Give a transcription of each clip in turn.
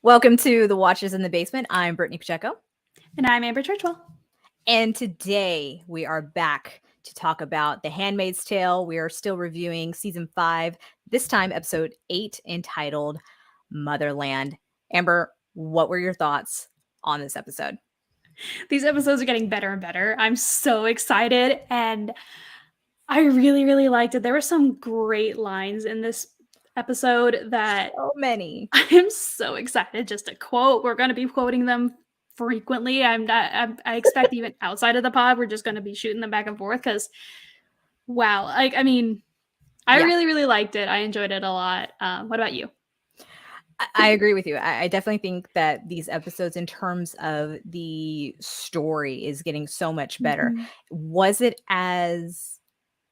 Welcome to the Watchers in the Basement. I'm Brittany Pacheco. And I'm Amber Churchwell. And today we are back to talk about The Handmaid's Tale. We are still reviewing season 5, this time episode 8, entitled Motherland. Amber, what were your thoughts on this episode? These episodes are getting better and better. I'm so excited, and I really, really liked it. There were some great lines in this episode that So many. I am so excited just to quote. We're going to be quoting them frequently. I expect even outside of the pod, we're just going to be shooting them back and forth because, wow. I really, really liked it. I enjoyed it a lot. What about you? I agree with you. I definitely think that these episodes, in terms of the story, is getting so much better. Mm-hmm. Was it as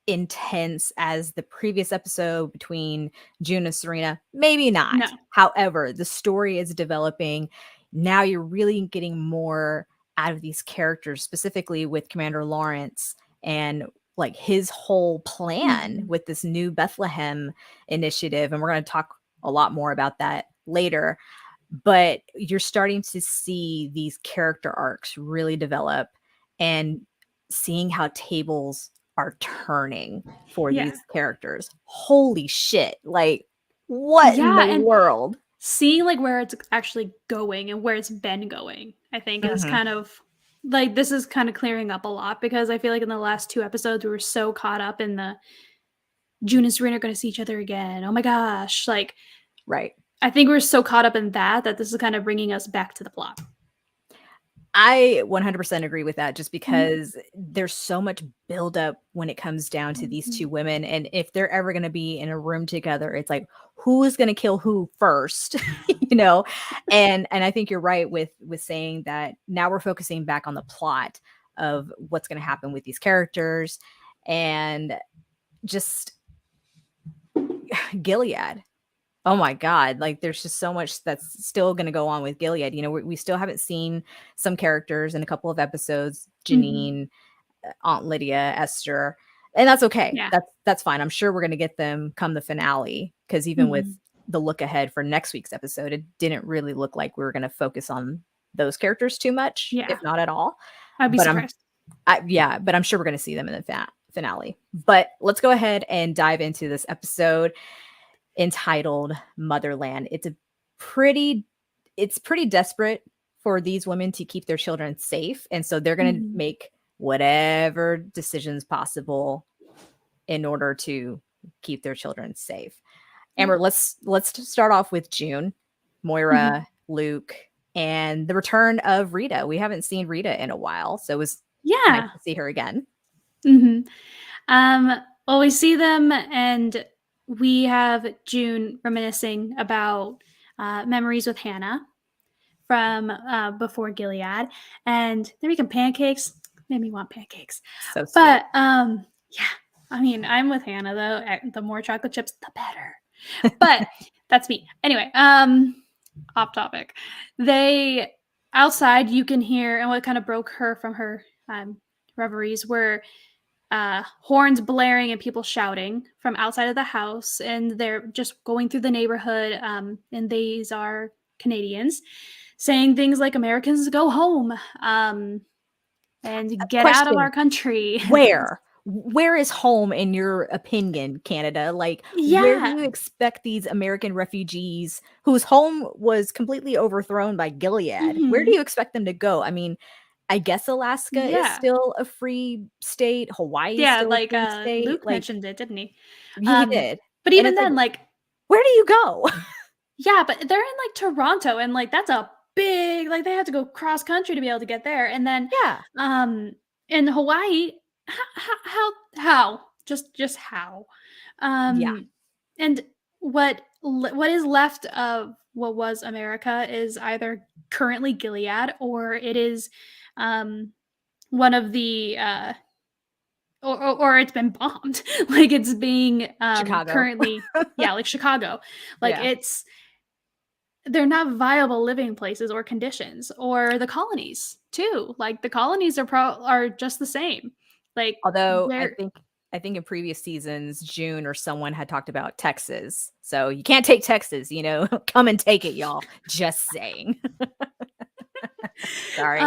intense as the previous episode between June and Serena? Maybe not. No. However, the story is developing. Now you're really getting more out of these characters, specifically with Commander Lawrence and like his whole plan with this new Bethlehem initiative. And we're going to talk a lot more about that later. But you're starting to see these character arcs really develop and seeing how tables are turning for these characters. Holy shit. Like, what in the world? Seeing like where it's actually going and where it's been going, I think is kind of like, this is kind of clearing up a lot, because I feel like in the last 2 episodes we were so caught up in the June and Serena are going to see each other again. Oh my gosh. Like, right. I think we're so caught up in that this is kind of bringing us back to the plot. I 100% agree with that, just because there's so much buildup when it comes down to these two women. And if they're ever going to be in a room together, it's like, who is going to kill who first, you know? And I think you're right with saying that now we're focusing back on the plot of what's going to happen with these characters, and just Gilead. Oh my God. Like, there's just so much that's still going to go on with Gilead. You know, we still haven't seen some characters in a couple of episodes, Janine, Aunt Lydia, Esther, and that's okay. Yeah. That's fine. I'm sure we're going to get them come the finale, because even with the look ahead for next week's episode, it didn't really look like we were going to focus on those characters too much, if not at all. I'd be surprised. But I'm sure we're going to see them in the finale. But let's go ahead and dive into this episode entitled Motherland. It's pretty desperate for these women to keep their children safe, and so they're going to make whatever decisions possible in order to keep their children safe. Amber, let's start off with June, Moira, Luke, and the return of Rita. We haven't seen Rita in a while, so it was nice to see her again. Well, we see them, and we have June reminiscing about memories with Hannah from before Gilead, and they're making pancakes. Made me want pancakes. So sweet. But yeah, I mean, I'm with Hannah though. The more chocolate chips, the better. But that's me. Anyway, off topic. They outside, you can hear, and what kind of broke her from her reveries were horns blaring and people shouting from outside of the house, and they're just going through the neighborhood, and these are Canadians saying things like, Americans go home, and get out of our country. Where is home in your opinion, Canada? Like, where do you expect these American refugees whose home was completely overthrown by Gilead, where do you expect them to go? I mean, I guess Alaska is still a free state. Hawaii is still a free state. Luke mentioned it, didn't he? He did. But even then, like, where do you go? Yeah, but they're in like Toronto, and like that's a big, like, they have to go cross country to be able to get there. And then in Hawaii, how just how? And what is left of what was America is either currently Gilead, or it is one of the or it's been bombed. Like, it's being currently like Chicago. Like, they're not viable living places or conditions, or the colonies too. Like, the colonies are just the same. Like, although I think in previous seasons, June or someone had talked about Texas. So you can't take Texas, come and take it, y'all. Just saying. Sorry.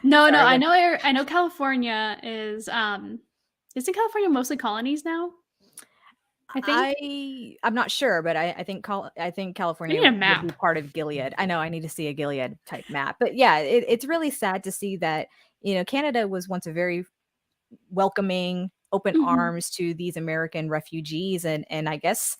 No, I know California is isn't California mostly colonies now? I think. I'm not sure, but I think California would be part of Gilead. I know I need to see a Gilead type map, but yeah, it's really sad to see that Canada was once a very welcoming, open arms to these American refugees, and I guess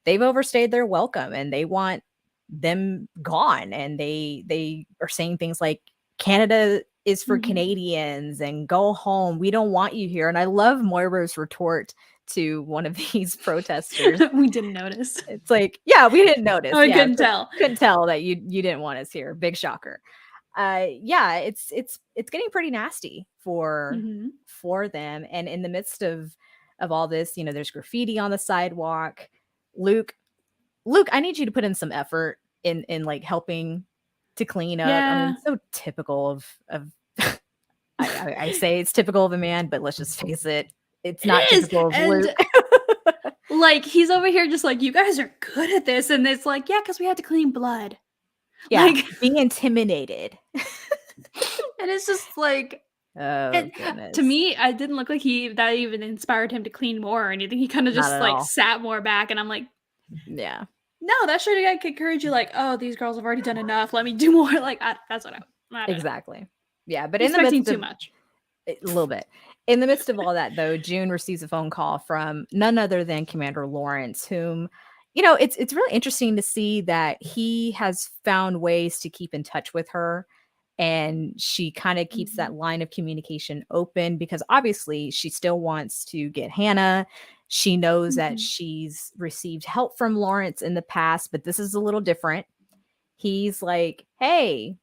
they've overstayed their welcome, and they want them gone, and they are saying things like Canada is for Canadians and go home. We don't want you here. And I love Moira's retort to one of these protesters. We didn't notice. It's like, yeah, we didn't notice. I couldn't tell. Couldn't tell that you didn't want us here. Big shocker. Yeah, it's getting pretty nasty for them. And in the midst of all this, there's graffiti on the sidewalk. Luke, I need you to put in some effort in like helping to clean up. Yeah. I mean, it's so typical of I say it's typical of a man, but let's just face it. It's not typical of Luke. Like, he's over here just like, you guys are good at this. And it's like, yeah, because we had to clean blood. Yeah, like, being intimidated. And it's just like, goodness. To me, I didn't look like that even inspired him to clean more or anything. He kind of just like sat more back, and I'm like, yeah. No, that should have encouraged you, like, oh, these girls have already done enough. Let me do more. Like, that's what I exactly. Yeah, but in the midst of too much. A little bit. In the midst of all that, though, June receives a phone call from none other than Commander Lawrence, whom, it's really interesting to see that he has found ways to keep in touch with her. And she kind of keeps that line of communication open because obviously she still wants to get Hannah. She knows that she's received help from Lawrence in the past, but this is a little different. He's like, hey,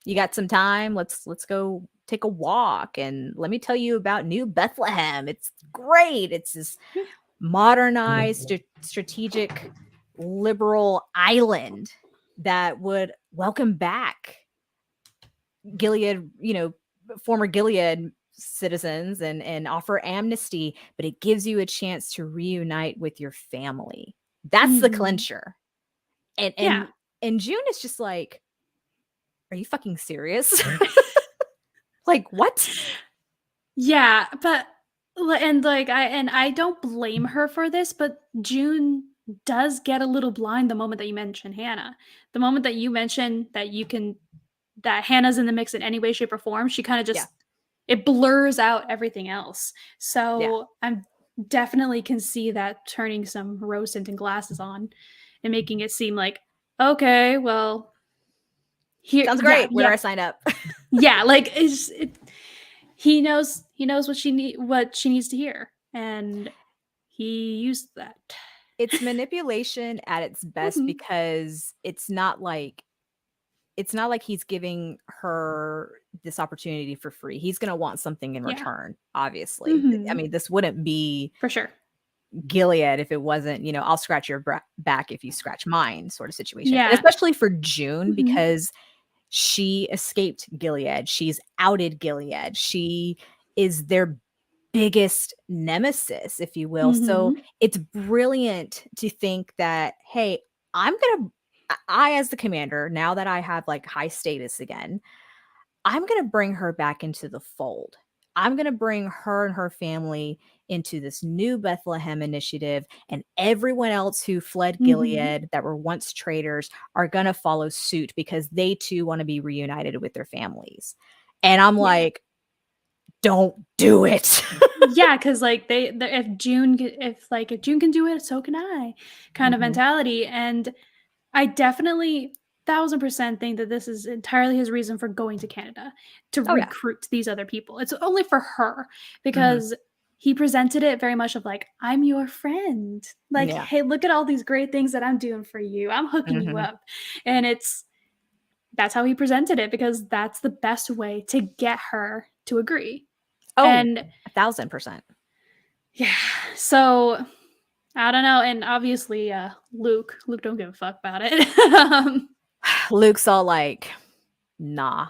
you got some time? Let's go take a walk. And let me tell you about New Bethlehem. It's great. It's this modernized, strategic, liberal island that would welcome back Gilead, former Gilead citizens and offer amnesty, but it gives you a chance to reunite with your family. That's the clincher. And June is just like, are you fucking serious? Like, what? Yeah, but I don't blame her for this, but June does get a little blind the moment that you mention Hannah. The moment that you mention that Hannah's in the mix in any way, shape, or form, she kind of just it blurs out everything else. So I'm definitely can see that turning some rose tinted glasses on and making it seem like, okay, well, here sounds great. Where do I sign up? Yeah, like he knows what she needs to hear, and he used that. It's manipulation at its best because it's not like he's giving her this opportunity for free. He's going to want something in return, obviously. I mean, this wouldn't be for sure Gilead if it wasn't, I'll scratch your back if you scratch mine sort of situation. Yeah. And especially for June, because she escaped Gilead. She's outed Gilead. She is their biggest nemesis, if you will. So it's brilliant to think that, hey, I, as the commander, now that I have like high status again, I'm going to bring her back into the fold. I'm going to bring her and her family into this New Bethlehem initiative, and everyone else who fled Gilead that were once traitors are going to follow suit because they too want to be reunited with their families. And I'm like, don't do it. Yeah, because like if June can do it, so can I, kind of mentality. And I definitely 1000% think that this is entirely his reason for going to Canada to recruit these other people. It's only for her because he presented it very much of like, I'm your friend. Like, hey, look at all these great things that I'm doing for you. I'm hooking you up. And that's how he presented it because that's the best way to get her to agree. Oh, and 1000%. Yeah. So I don't know. And obviously, Luke don't give a fuck about it. Luke's all like, nah,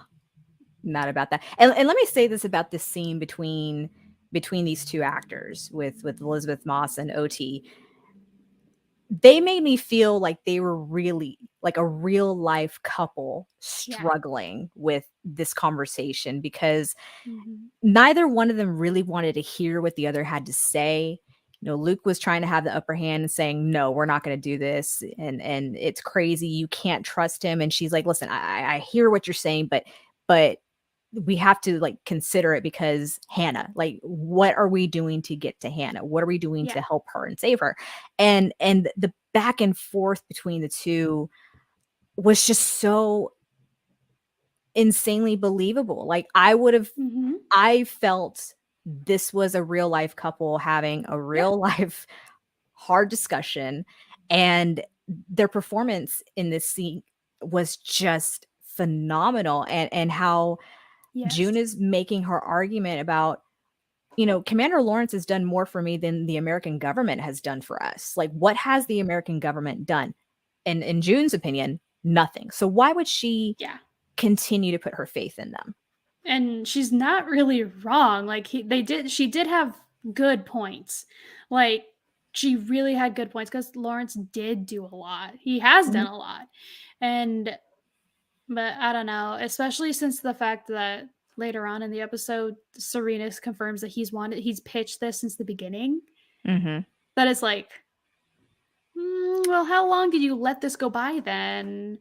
not about that. And let me say this about this scene between between these two actors with Elisabeth Moss and OT, they made me feel like they were really like a real life couple struggling with this conversation, because neither one of them really wanted to hear what the other had to say. Luke was trying to have the upper hand and saying, no, we're not going to do this. And it's crazy. You can't trust him. And she's like, listen, I hear what you're saying, but we have to like consider it, because Hannah, like, what are we doing to get to Hannah? What are we doing to help her and save her? And the back and forth between the two was just so insanely believable. Like, I felt this was a real life couple having a real life hard discussion, and their performance in this scene was just phenomenal. And how June is making her argument about, Commander Lawrence has done more for me than the American government has done for us. Like, what has the American government done? And in June's opinion, nothing. So why would she continue to put her faith in them? And she's not really wrong. Like, she did have good points. Like, she really had good points, because Lawrence did do a lot. He has done a lot. But I don't know, especially since the fact that later on in the episode, Serena confirms that he's pitched this since the beginning. That is like, well, how long did you let this go by then?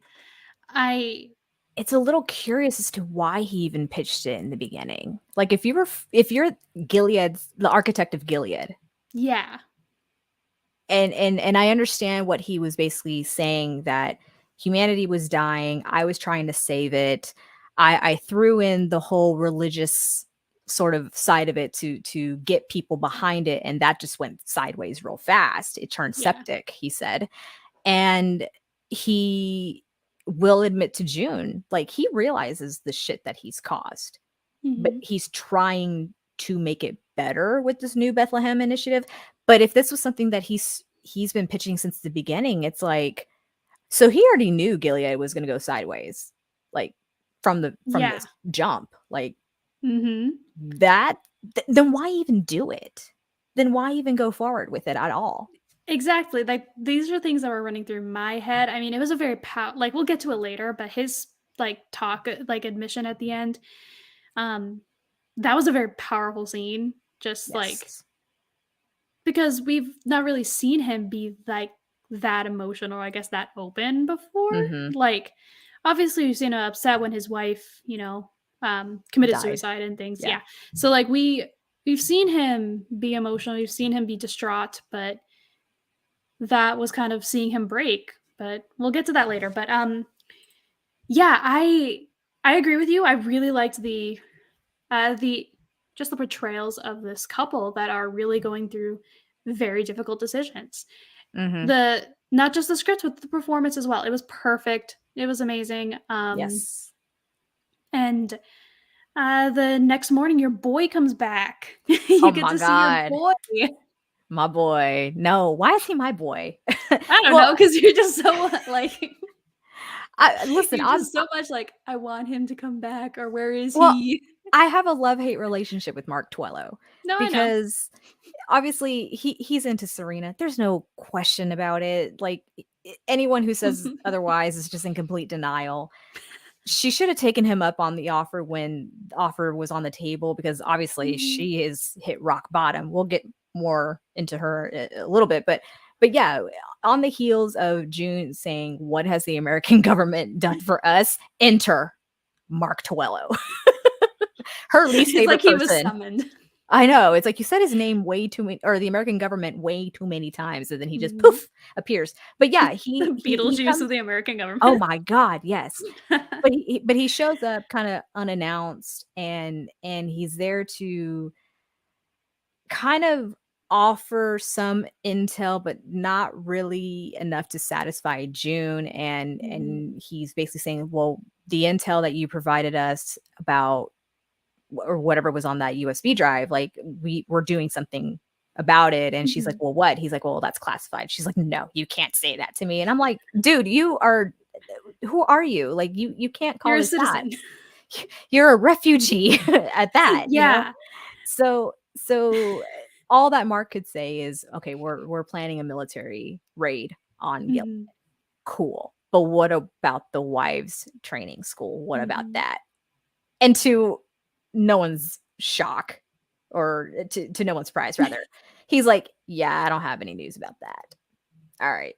It's a little curious as to why he even pitched it in the beginning. Like, if you're Gilead's, the architect of Gilead. Yeah. And I understand what he was basically saying, that humanity was dying. I was trying to save it. I threw in the whole religious sort of side of it to get people behind it. And that just went sideways real fast. It turned septic, he said. And he will admit to June, like, he realizes the shit that he's caused, but he's trying to make it better with this new Bethlehem initiative. But if this was something that he's been pitching since the beginning, it's like, so he already knew Gilead was going to go sideways, like, from this jump, like, that, then why even do it? Then why even go forward with it at all? Exactly. Like, these are things that were running through my head. I mean, it was a very like, we'll get to it later, but his like talk, like admission at the end, that was a very powerful scene. Just like, because we've not really seen him be like that emotional, I guess, that open before. Like, obviously we've seen him upset when his wife, committed suicide and things. Yeah. So like, we've seen him be emotional. We've seen him be distraught, but that was kind of seeing him break. But we'll get to that later. But yeah, I agree with you. I really liked the portrayals of this couple that are really going through very difficult decisions. Not just the script, but the performance as well. It was perfect. It was amazing. Yes. And the next morning, your boy comes back. You get to see your boy. My boy. No, why is he my boy? I don't know, because you're just so like. Listen, you're just so much like, I want him to come back, or where is he? I have a love-hate relationship with Mark Twello. No, because obviously he's into Serena. There's no question about it. Like, anyone who says otherwise is just in complete denial. She should have taken him up on the offer when the offer was on the table, because obviously she has hit rock bottom. We'll get more into her a little bit, but yeah, on the heels of June saying, what has the American government done for us? Enter Mark Twello. Her least favorite person. He was summoned. I know. It's like, you said his name way too many, or the American government way too many times, and then he just poof appears. But yeah, he Beetlejuice of the American government. Oh my God, yes. but he shows up kind of unannounced, and he's there to kind of offer some intel, but not really enough to satisfy June. And he's basically saying, well, the intel that you provided us about, or whatever was on that USB drive, like, we're doing something about it. And she's like, well, what? He's like, well, that's classified. She's like, no, you can't say that to me. And I'm like, dude, who are you? Like, you can't call us that. You're a refugee at that. Yeah. So all that Mark could say is, okay, we're planning a military raid on Gilead. Mm-hmm. Cool. But what about the wives training school? What about Mm-hmm. that? And to no one's shock, or to no one's surprise, rather, he's like, yeah, I don't have any news about that. All right.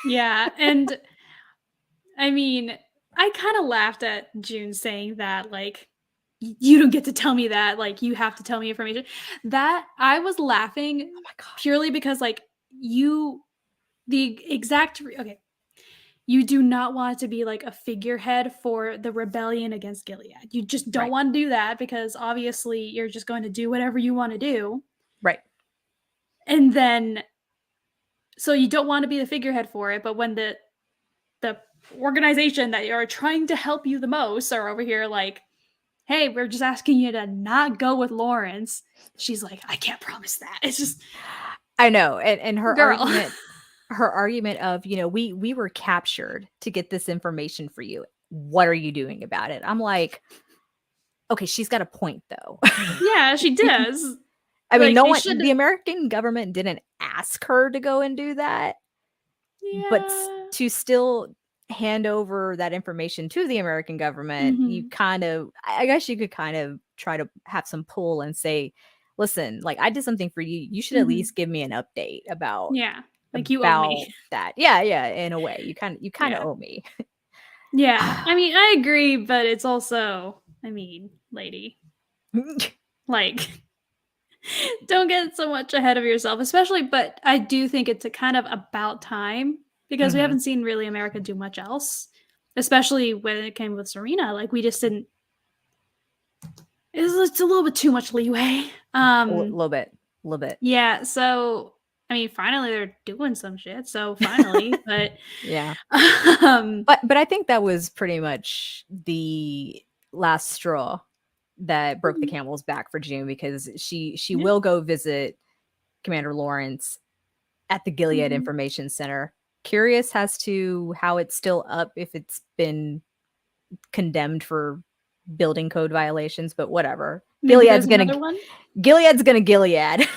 Yeah. And I mean, I kind of laughed at June saying that, like, you don't get to tell me that, like, you have to tell me information. That I was laughing Oh my God. purely because, like, the exact, okay, you do not want to be like a figurehead for the rebellion against Gilead. You just don't want to do that because obviously you're just going to do whatever you want to do. Right. And then, so you don't want to be the figurehead for it, but when the organization that are trying to help you the most are over here like, hey, we're just asking you to not go with Lawrence. She's like, I can't promise that. It's just, I know. And her girl. argument of, we were captured to get this information for you. What are you doing about it? I'm like, okay, she's got a point though. Yeah, she does. I mean, like, the American government didn't ask her to go and do that. Yeah. But to still hand over that information to the American government, you kind of, I guess you could kind of try to have some pull and say, listen, like, I did something for you. You should at least give me an update about, like, you owe me that. Yeah. In a way, you kind of owe me. Yeah. I mean, I agree, but it's also, I mean, lady, like, don't get so much ahead of yourself, especially, but I do think it's a kind of about time because we haven't seen really America do much else, especially when it came with Serena. Like, we just didn't, it's a little bit too much leeway. A little bit. Yeah. So, I mean, finally they're doing some shit. So finally, but yeah. But I think that was pretty much the last straw that broke the camel's back for June, because she will go visit Commander Lawrence at the Gilead Information Center. Curious as to how it's still up, if it's been condemned for building code violations, but whatever. Gilead's gonna Gilead. Gilead's gonna Gilead.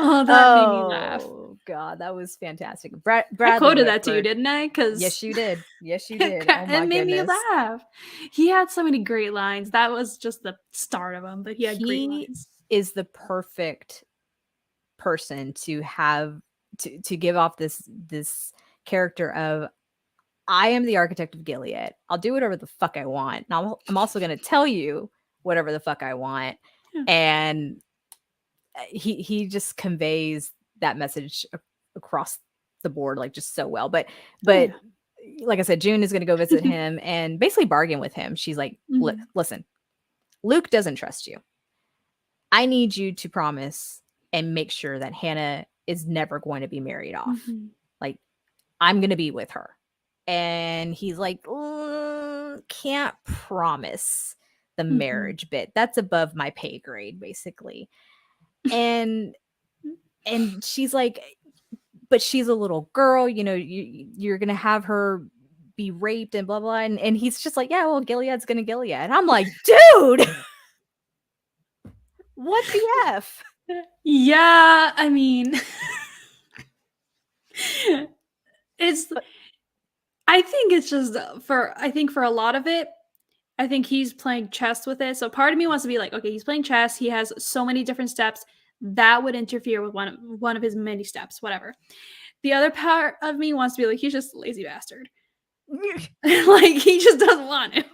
Oh, that made me laugh. Oh God, that was fantastic. Bradley I quoted Whitford. that to you, didn't I? Because yes, you did. Oh my it made me goodness. laugh. He had so many great lines. That was just the start of them, but he had great lines. Is the perfect person to have to give off this character of, I am the architect of Gilead. I'll do whatever the fuck I want. Now I'm also going to tell you whatever the fuck I want. And he just conveys that message across the board, like, just so well. But like I said, June is going to go visit him and basically bargain with him. She's like, listen, Luke doesn't trust you. I need you to promise and make sure that Hannah is never going to be married off. Like, I'm going to be with her. And he's like, can't promise the marriage bit. That's above my pay grade, basically. And she's like, but she's a little girl, you're going to have her be raped and blah, blah. And he's just like, yeah, well, Gilead's going to Gilead. And I'm like, dude, what the F? Yeah, I mean, I think it's just for a lot of it, I think he's playing chess with it. So part of me wants to be like, okay, he's playing chess. He has so many different steps that would interfere with one of his many steps, whatever. The other part of me wants to be like, he's just a lazy bastard. Like, he just doesn't want to.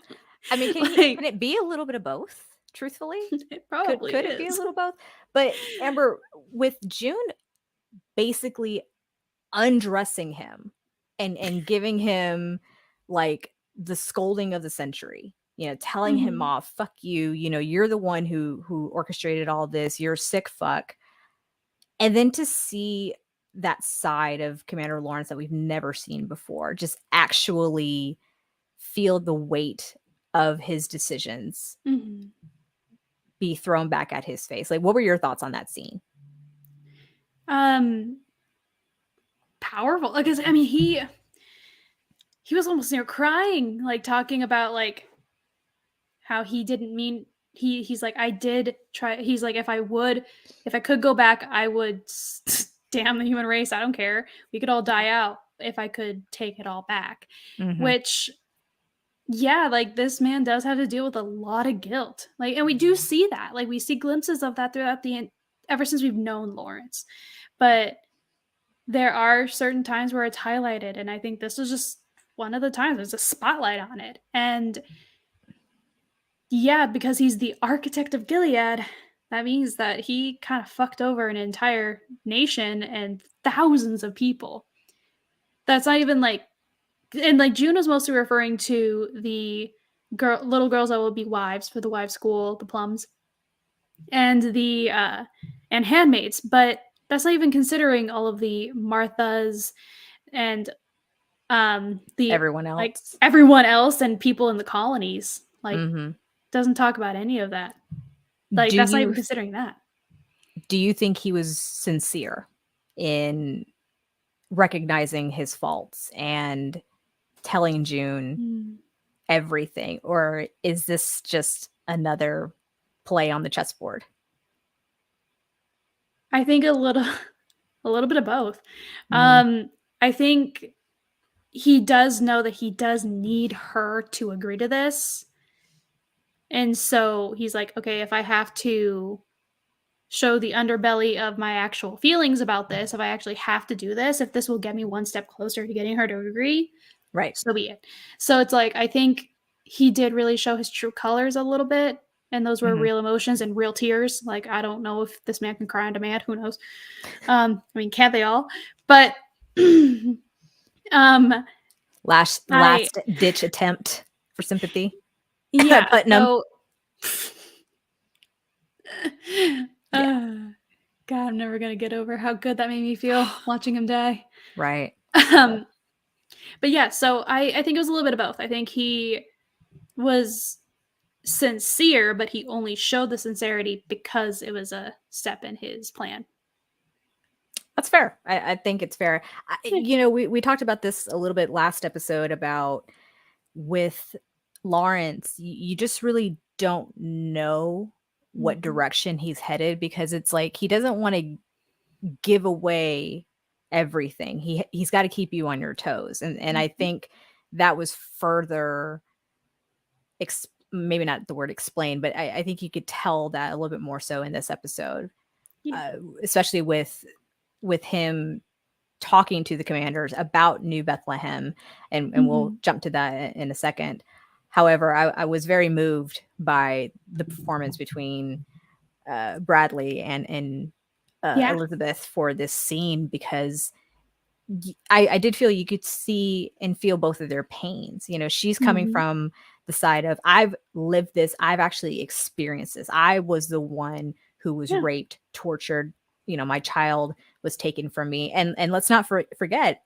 I mean, can it be a little bit of both? Truthfully, it probably could it be a little both? But Amber, with June basically undressing him and giving him like the scolding of the century, telling him off, fuck you, you're the one who orchestrated all this, you're a sick fuck. And then to see that side of Commander Lawrence that we've never seen before, just actually feel the weight of his decisions be thrown back at his face. Like, what were your thoughts on that scene? Powerful, because I mean, he was almost near crying, like, talking about, like, how he didn't mean he's like, I did try. He's like, if I could go back, I would damn the human race. I don't care. We could all die out if I could take it all back. Which, yeah, like this man does have to deal with a lot of guilt. Like, and we do see that. Like, we see glimpses of that throughout ever since we've known Lawrence. But there are certain times where it's highlighted, and I think this is just one of the times there's a spotlight on it. And yeah, because he's the architect of Gilead, that means that he kind of fucked over an entire nation and thousands of people. That's not even like, and like June was mostly referring to the little girls that will be wives for the wives' school, the Plums, and the and handmaids, but that's not even considering all of the Marthas and the everyone else, like everyone else and people in the colonies. Like, doesn't talk about any of that. Like, that's not even considering that. Do you think he was sincere in recognizing his faults and telling June everything, or is this just another play on the chessboard? I think a little bit of both. I think he does know that he does need her to agree to this. And so he's like, okay, if I have to show the underbelly of my actual feelings about this, if I actually have to do this, if this will get me one step closer to getting her to agree, right, so be it. So it's like, I think he did really show his true colors a little bit, and those were real emotions and real tears. Like, I don't know if this man can cry on demand, who knows? I mean, can't they all? But last ditch attempt for sympathy. Yeah. Putnam. God, I'm never gonna get over how good that made me feel watching him die. Right. But yeah, so I think it was a little bit of both. I think he was sincere, but he only showed the sincerity because it was a step in his plan. That's fair. I think it's fair. You know, we talked about this a little bit last episode about with Lawrence, you just really don't know what direction he's headed, because it's like he doesn't want to give away everything. He's got to keep you on your toes. And I think that was further maybe not the word explain, but I think you could tell that a little bit more so in this episode. Especially with him talking to the commanders about New Bethlehem, and we'll jump to that in a second. However, I was very moved by the performance between Bradley and Elisabeth for this scene, because I did feel you could see and feel both of their pains. You know, she's coming from the side of, I've lived this, I've actually experienced this. I was the one who was raped, tortured. You know, my child was taken from me. And let's not forget,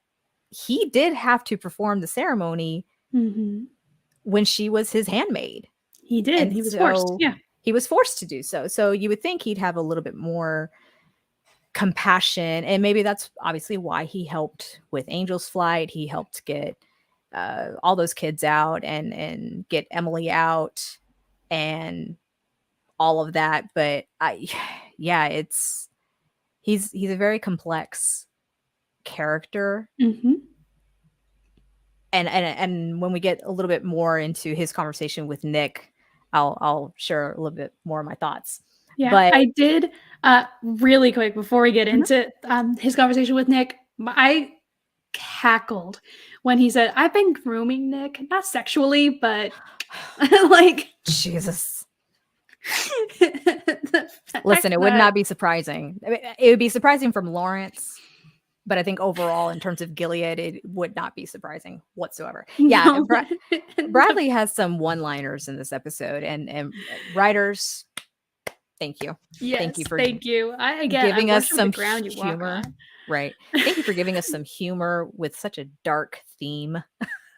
he did have to perform the ceremony when she was his handmaid. He did. And he was forced. Yeah. He was forced to do so. So you would think he'd have a little bit more compassion. And maybe that's obviously why he helped with Angel's Flight. He helped get all those kids out and get Emily out and all of that. But he's a very complex character. And when we get a little bit more into his conversation with Nick, I'll share a little bit more of my thoughts. Yeah, but I did really quick before we get into his conversation with Nick. I cackled when he said, "I've been grooming Nick, not sexually, but like Jesus." Listen, it would not be surprising. I mean, it would be surprising from Lawrence, but I think overall, in terms of Gilead, it would not be surprising whatsoever. Yeah, Bradley has some one-liners in this episode, and writers, thank you. Yes, thank you for giving us some humor. Right. Thank you for giving us some humor with such a dark theme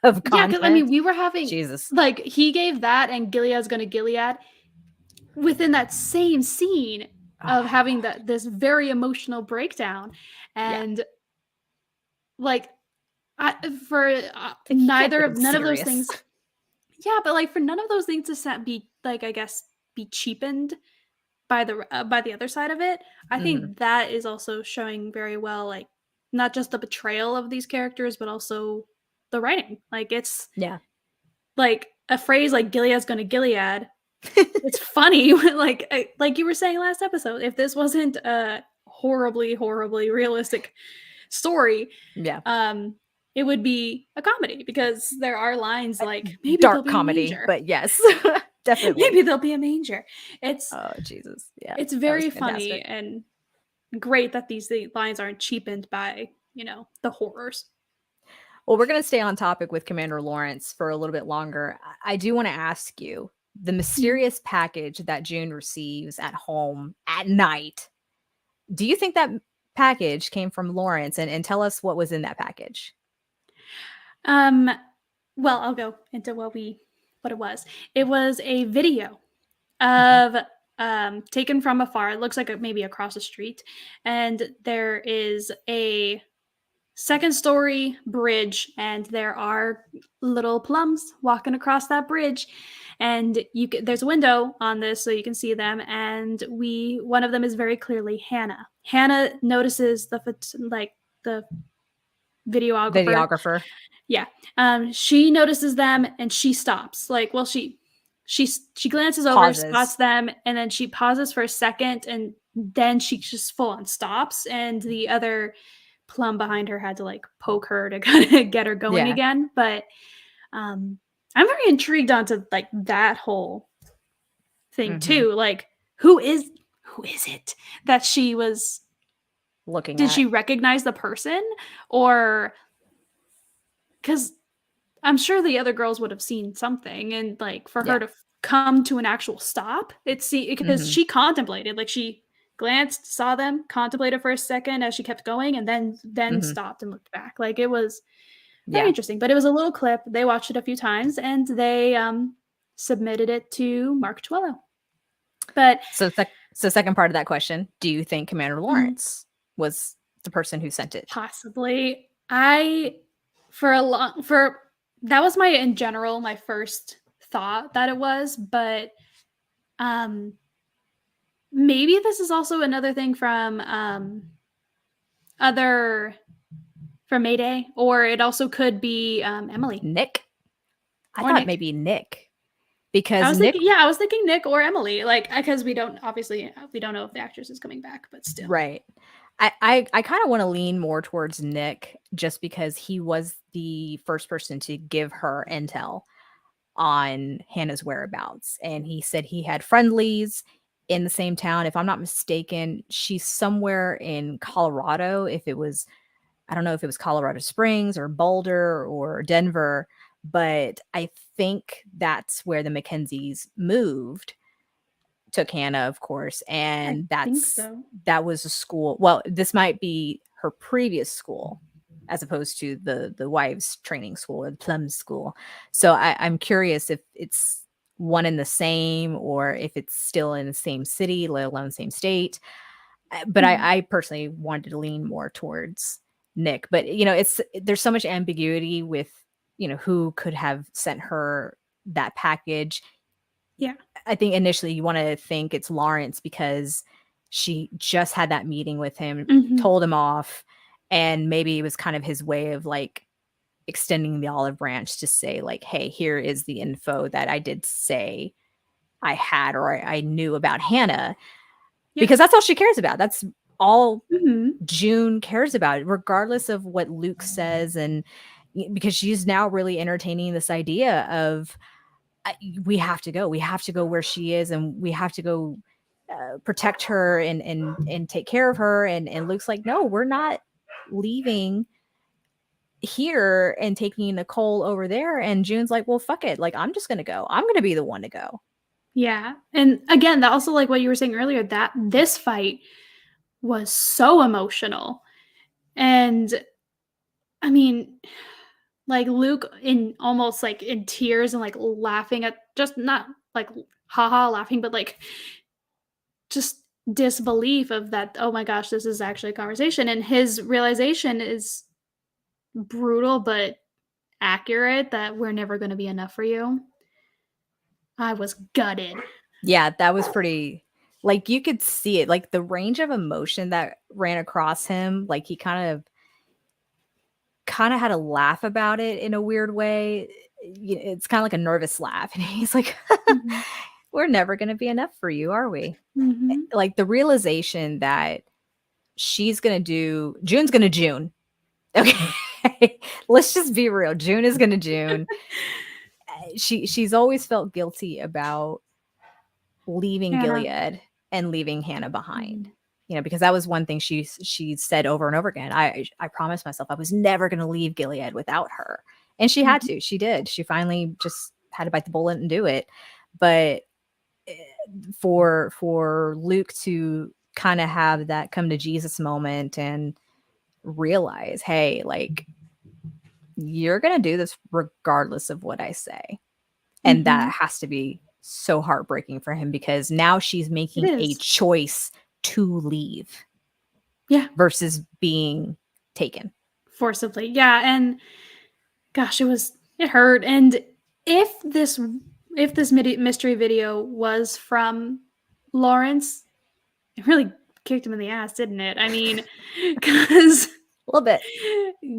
of content. Yeah, because I mean, we were having like he gave that, and Gilead's gonna Gilead within that same scene of having this very emotional breakdown, and like none of those things. Yeah, but like for none of those things to be like, I guess, be cheapened by the other side of it. I Mhm. think that is also showing very well, like, not just the betrayal of these characters, but also the writing. Like, it's Yeah. like a phrase like Gilead's gonna Gilead. It's funny, like you were saying last episode, if this wasn't a horribly, horribly realistic story, Yeah. it would be a comedy because there are lines like, "Maybe there'll Dark be a comedy, manger." but yes, definitely. "Maybe there'll be a manger." It's Oh, Jesus. Yeah, it's that was very funny fantastic. and great that the lines aren't cheapened by, the horrors. Well, we're gonna stay on topic with Commander Lawrence for a little bit longer. I do wanna ask you, the Mhm. mysterious package that June receives at home at night, do you think that package came from Lawrence? And tell us what was in that package. Um, well, I'll go into what it was. It was a video Mhm. of, taken from afar. It looks like maybe across the street, and there is a second story bridge, and there are little plums walking across that bridge, and there's a window on this so you can see them, and one of them is very clearly Hannah notices the videographer. Videographer. Yeah. She notices them and she stops. Like, well, she glances over, spots Pauses. them, and then she pauses for a second, and then she just full on stops. And the other plum behind her had to like poke her to kind of get her going Yeah. again. But um, I'm very intrigued onto like that whole thing Mhm. too. Like, who is it that she was? Looking Did at. she recognize the person, or because I'm sure the other girls would have seen something, and like for her Yeah. to come to an actual stop, because Mhm. she contemplated, like she glanced, saw them, contemplated for a second as she kept going, and then Mhm. stopped and looked back. Like, it was very Yeah. interesting, but it was a little clip. They watched it a few times, and they submitted it to Mark Twello. But So second part of that question, do you think Commander mhm, Lawrence was the person who sent it? possibly, I for a long for that was in general my first thought that it was, but um maybe this is also another thing from other from Mayday, or it also could be Emily Nick? I or thought Nick. maybe Nick, because Nick. I was thinking Nick or Emily, like, because we don't obviously we don't know if the actress is coming back, but still. Right. I kind of want to lean more towards Nick just because he was the first person to give her intel on Hannah's whereabouts. And he said he had friendlies in the same town. If I'm not mistaken, she's somewhere in Colorado. If it was, I don't know if it was Colorado Springs or Boulder or Denver, but I think that's where the Mackenzies moved. Took Hannah, of course, I and think so. that was a school. Well, this might be her previous school as opposed to the wives training school or the plum school. So I'm curious if it's one in the same or if it's still in the same city, let alone same state. But Mhm. I personally wanted to lean more towards Nick. But there's so much ambiguity with who could have sent her that package. Yeah. I think initially you want to think it's Lawrence because she just had that meeting with him, Mhm. told him off, and maybe it was kind of his way of like extending the olive branch to say like, hey, here is the info that I did say I had or I knew about Hannah, Yep. because that's all she cares about. That's all Mhm. June cares about, regardless of what Luke says. And because she's now really entertaining this idea of we have to go. We have to go where she is, and we have to go protect her and take care of her. And Luke's like, no, we're not leaving here and taking Nicole over there. And June's like, well, fuck it. Like, I'm just gonna go. I'm gonna be the one to go. Yeah. And again, that also, like what you were saying earlier, that this fight was so emotional. And I mean, like Luke in almost like in tears and like laughing at, just not like haha laughing, but like just disbelief of that, oh my gosh, this is actually a conversation. And his realization is brutal but accurate, that we're never going to be enough for you. I was gutted. Yeah, that was pretty, like, you could see it, like the range of emotion that ran across him. Like he kind of had a laugh about it in a weird way. It's kind of like a nervous laugh. And he's like, Mhm. we're never going to be enough for you, are we? Mhm. Like the realization that June's going to June. Okay. Let's just be real. June is going to June. She's always felt guilty about leaving Hannah. Gilead and leaving Hannah behind. Mhm. Because that was one thing she said over and over again. I promised myself I was never going to leave Gilead without her. And she had Mhm. to. She did. She finally just had to bite the bullet and do it. But for Luke to kind of have that come to Jesus moment and realize, hey, like, you're going to do this regardless of what I say. And that has to be so heartbreaking for him, because now she's making a choice to leave. Yeah. Versus being taken forcibly. Yeah. And gosh, it hurt. And if this mystery video was from Lawrence, it really kicked him in the ass, didn't it? I mean, because a little bit,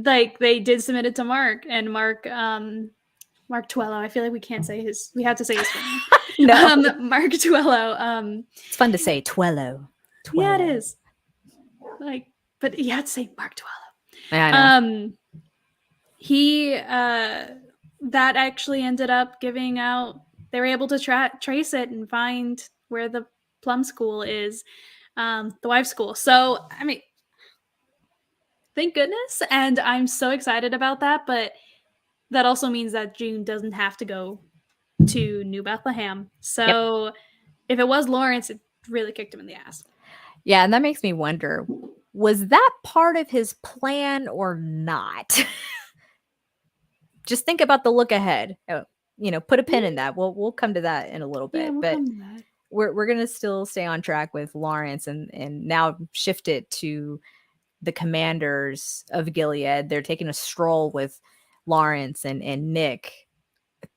like they did submit it to Mark, and Mark Tuello. I feel like we have to say his name. No. Mark Tuello. It's fun to say Tuello. Yeah, it is. Like, but you have to say Mark Tuello. I know. He that actually ended up giving out. They were able to trace it and find where the plum school is, the wife school. So, I mean, thank goodness, and I'm so excited about that. But that also means that June doesn't have to go to New Bethlehem. So, if it was Lawrence, it really kicked him in the ass. Yeah, and that makes me wonder, was that part of his plan or not? Just think about the look ahead. Put a pin in that. We'll come to that in a little bit. Yeah, we'll but come to that. We're gonna still stay on track with Lawrence and now shift it to the commanders of Gilead. They're taking a stroll with Lawrence and Nick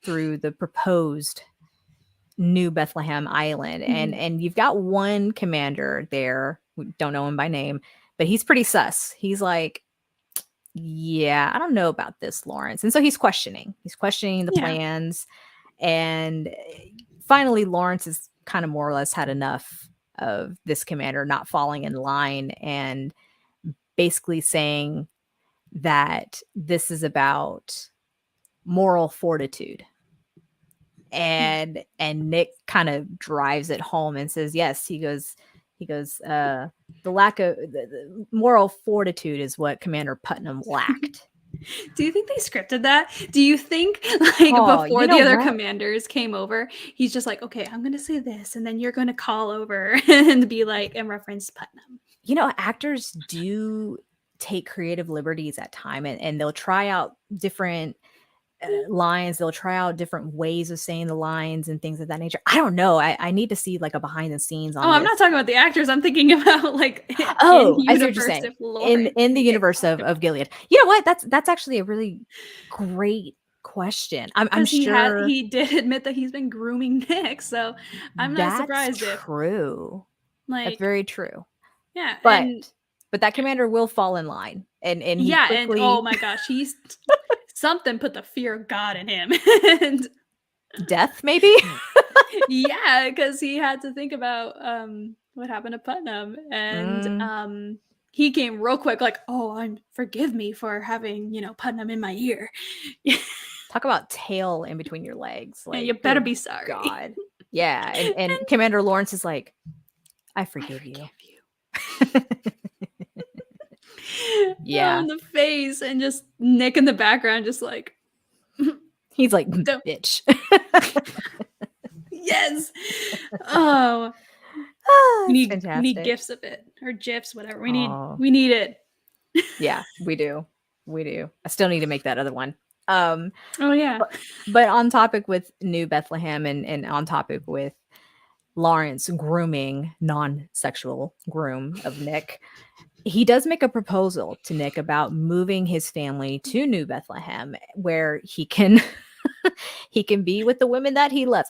through the proposed New Bethlehem Island. And you've got one commander there. We don't know him by name, but he's pretty sus. He's like, yeah, I don't know about this, Lawrence. And so he's questioning the plans. And finally, Lawrence has kind of more or less had enough of this commander not falling in line and basically saying that this is about moral fortitude. And Nick kind of drives it home and says, yes, he goes, the lack of the moral fortitude is what Commander Putnam lacked. Do you think they scripted that? Do you think before the other commanders came over, he's just like, okay, I'm going to say this, and then you're going to call over and be like, and reference Putnam. Actors do take creative liberties at time, and they'll try out different lines. They'll try out different ways of saying the lines and things of that nature. I don't know. I need to see like a behind the scenes on I'm not talking about the actors. I'm thinking about like I see what you're saying. In the universe of Gilead. You know what? That's actually a really great question. I'm sure he did admit that he's been grooming Nick, so I'm not surprised. That's true. That's very true. Yeah, but that commander will fall in line, and he quickly... and oh my gosh, he's something put the fear of God in him. And death, maybe. Yeah, because he had to think about what happened to Putnam, and he came real quick, like, "Oh, forgive me for having Putnam in my ear." Talk about tail in between your legs. Like, yeah, you better be sorry. God. Yeah, and Commander Lawrence is like, I forgive you. Yeah, in the face, and just Nick in the background, just like he's like, bitch. Yes. We need gifs of it, or gifs, whatever. We need it. Yeah, we do. I still need to make that other one. Yeah. But on topic with New Bethlehem and on topic with Lawrence grooming, non-sexual groom of Nick, he does make a proposal to Nick about moving his family to New Bethlehem, where he can He can be with the women that he loves.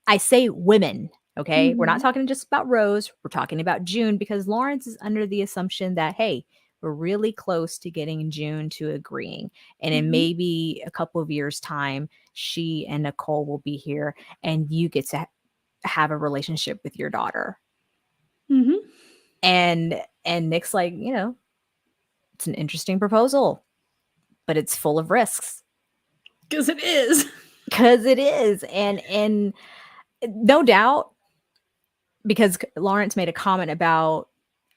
I say women, okay? Mm-hmm. We're not talking just about Rose. We're talking about June, because Lawrence is under the assumption that, hey, we're really close to getting June to agreeing. And in maybe a couple of years' time, she and Nicole will be here and you get to have a relationship with your daughter. Mm-hmm. And Nick's like, it's an interesting proposal, but it's full of risks. Because it is. And no doubt, because Lawrence made a comment about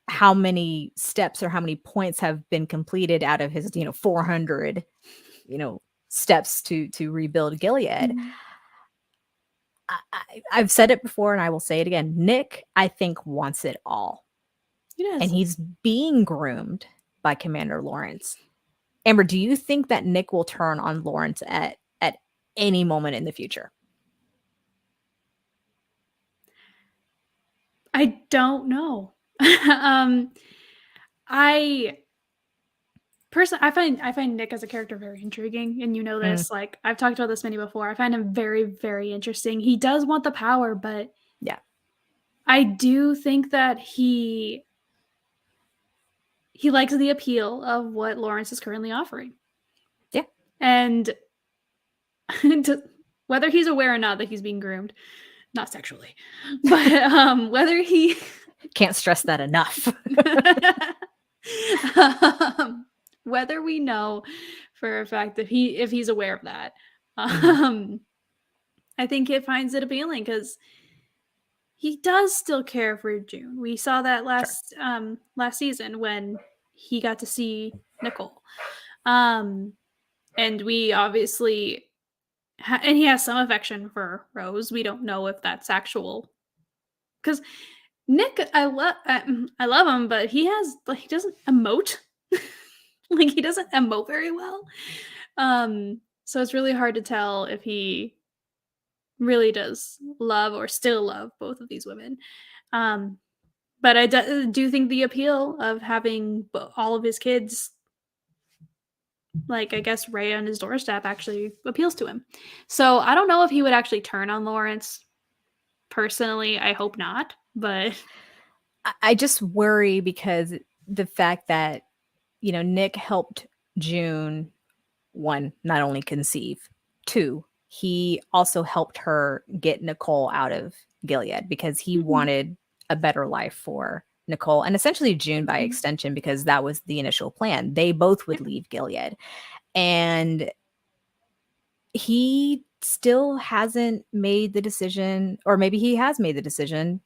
how many steps or how many points have been completed out of his 400 steps to rebuild Gilead. I've said it before and I will say it again. Nick, I think, wants it all. And he's being groomed by Commander Lawrence. Amber, do you think that Nick will turn on Lawrence at any moment in the future? I don't know. I find Nick as a character very intriguing, and this. Like, I've talked about this many before. I find him very, very interesting. He does want the power, but yeah, I do think that he likes the appeal of what Lawrence is currently offering. Yeah, and whether he's aware or not that he's being groomed, not sexually, but whether he can't stress that enough. Whether we know for a fact that if he's aware of that, I think it finds it appealing because he does still care for June. We saw that last season when he got to see Nicole, and we obviously and he has some affection for Rose. We don't know if that's actual, because Nick, I love him, but he doesn't emote. Like, he doesn't emote very well. So it's really hard to tell if he really does love or still love both of these women. But I do think the appeal of having all of his kids, like, I guess, Ray on his doorstep, actually appeals to him. So I don't know if he would actually turn on Lawrence. Personally, I hope not, but I just worry because the fact that, Nick helped June, one, not only conceive, two, he also helped her get Nicole out of Gilead because he wanted a better life for Nicole and essentially June by extension, because that was the initial plan. They both would leave Gilead. And he still hasn't made the decision, or maybe he has made the decision,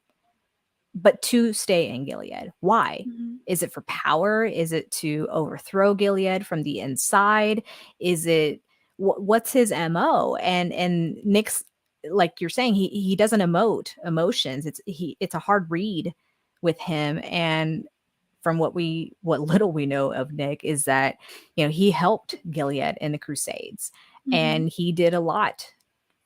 but to stay in Gilead. Why? Is it for power? Is it to overthrow Gilead from the inside? Is it what's his MO? And Nick's, like you're saying, he doesn't emote emotions. It's a hard read with him. And from what little we know of Nick is that, he helped Gilead in the Crusades, and he did a lot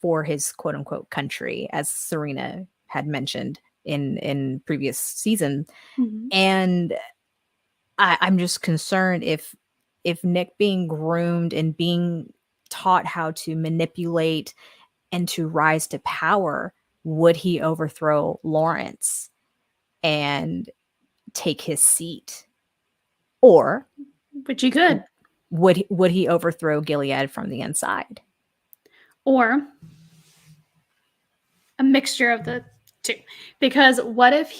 for his quote unquote country, as Serena had mentioned in previous season. And I'm just concerned if Nick being groomed and being taught how to manipulate and to rise to power, would he overthrow Lawrence and take his seat? Or which he could. Would he overthrow Gilead from the inside? Or a mixture of the two. Because what if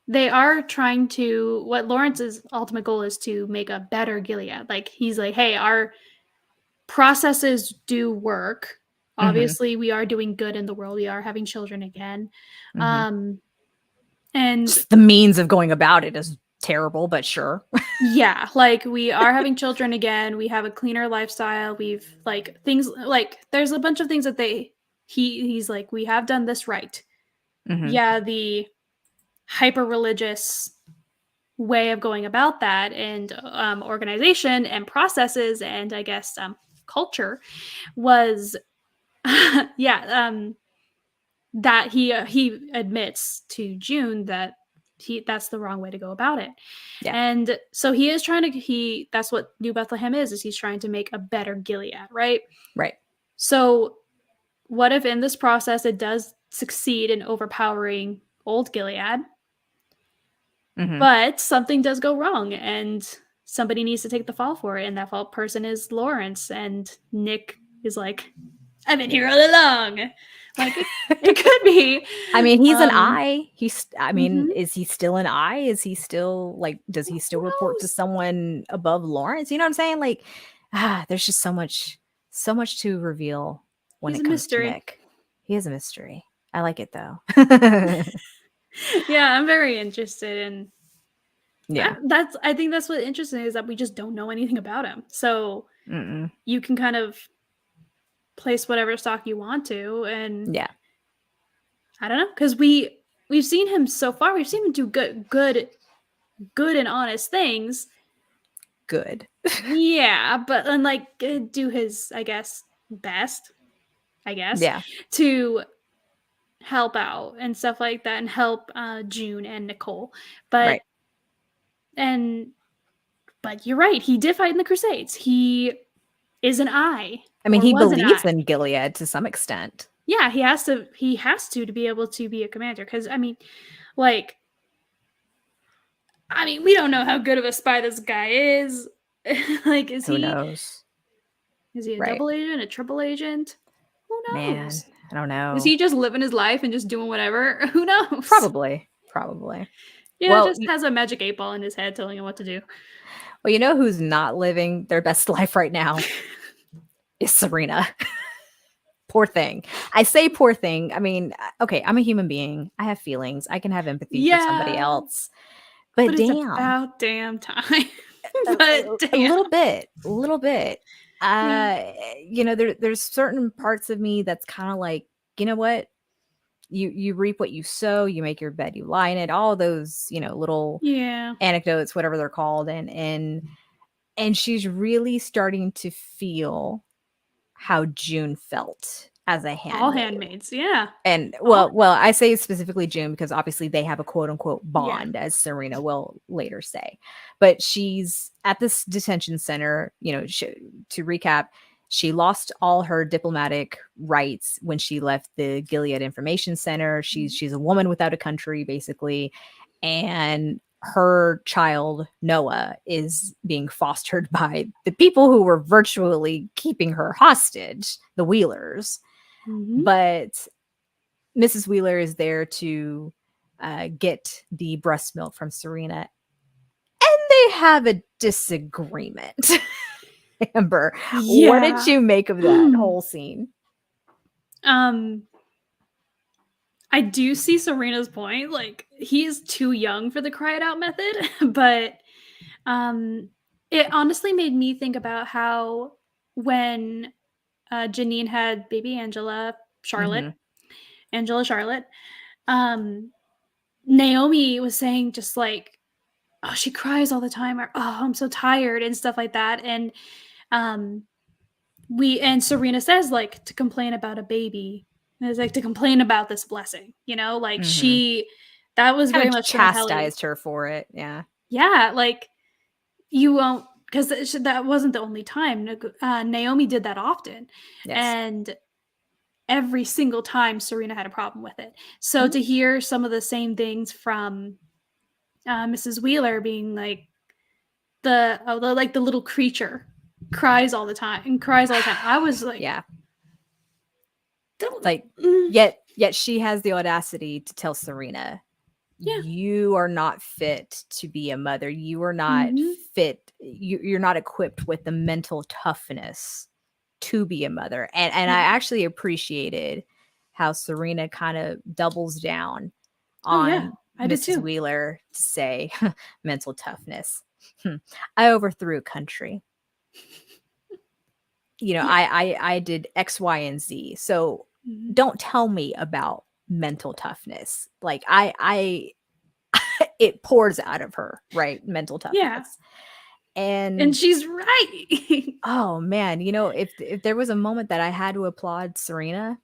they are trying to, what Lawrence's ultimate goal is to make a better Gilead. Like, he's like, hey, our processes do work. Obviously, we are doing good in the world. We are having children again. And just the means of going about it is terrible, but sure. Yeah, like, we are having children again. We have a cleaner lifestyle. We've, like, things, like, there's a bunch of things that he's like, we have done this right. Yeah, the hyper-religious way of going about that, and organization and processes and, I guess, culture was that he admits to June that that's the wrong way to go about it. And so he is trying to that's what New Bethlehem is he's trying to make a better Gilead, right? So what if in this process it does succeed in overpowering old Gilead, but something does go wrong and somebody needs to take the fall for it, and that fault person is Lawrence, and Nick is like, I've been here all along. Like it could be. I mean, he's an eye. Is he still an eye? Is he still like, does he still report to someone above Lawrence? You know what I'm saying? Like, there's just so much to reveal when it comes to Nick. He is a mystery. I like it though. Yeah, I'm very interested in. Yeah, I think that's what's interesting, is that we just don't know anything about him. So you can kind of place whatever stock you want to, and I don't know, because we've seen him so far. We've seen him do good and honest things. Good. Yeah, but then like do his, I guess, best. I guess. Yeah. To help out and stuff like that, and help June and Nicole. But but you're right. He did fight in the Crusades. He is an eye. I mean, he believes in Gilead to some extent. Yeah, he has to be able to be a commander, because we don't know how good of a spy this guy is. Like, who knows? Is he a double agent, a triple agent? Who knows? Man, I don't know. Is he just living his life and just doing whatever? Who knows? Probably. Yeah, just has a magic 8-ball in his head telling him what to do. Well, you know who's not living their best life right now? Is Serena. Poor thing. I say poor thing. I mean, okay, I'm a human being. I have feelings. I can have empathy for somebody else. But damn. It's about damn time. A little bit. You know, there's certain parts of me that's kind of like, you know what? You reap what you sow, you make your bed, you lie in it, all those, you know, little anecdotes, whatever they're called. And she's really starting to feel how June felt as a handmaid. All handmaids, yeah. And well, I say specifically June because obviously they have a quote unquote bond, as Serena will later say. But she's at this detention center, you know, to recap, she lost all her diplomatic rights when she left the Gilead Information Center. She's a woman without a country, basically. And her child, Noah, is being fostered by the people who were virtually keeping her hostage, the Wheelers. But Mrs. Wheeler is there to get the breast milk from Serena. And they have a disagreement. Amber, what did you make of that whole scene? I do see Serena's point. Like, he is too young for the cry it out method, but it honestly made me think about how when Janine had baby Angela Charlotte, Naomi was saying just like, oh, she cries all the time, or oh, I'm so tired and stuff like that. And Serena says, like, to complain about a baby is like to complain about this blessing, you know, like that was very much chastised her for it. Yeah, like, you won't, because that wasn't the only time. Naomi did that often, and every single time Serena had a problem with it. So to hear some of the same things from Mrs. Wheeler being like the little creature cries all the time. I was like, like, yet she has the audacity to tell Serena, you are not fit to be a mother. You are not fit. You're not equipped with the mental toughness to be a mother. And I actually appreciated how Serena kind of doubles down on Mrs. Wheeler to say mental toughness. I overthrew a country. You know, I did X, Y, and Z. So don't tell me about mental toughness. Like, it pours out of her, right? Mental toughness. And she's right. Oh man, you know, if there was a moment that I had to applaud Serena,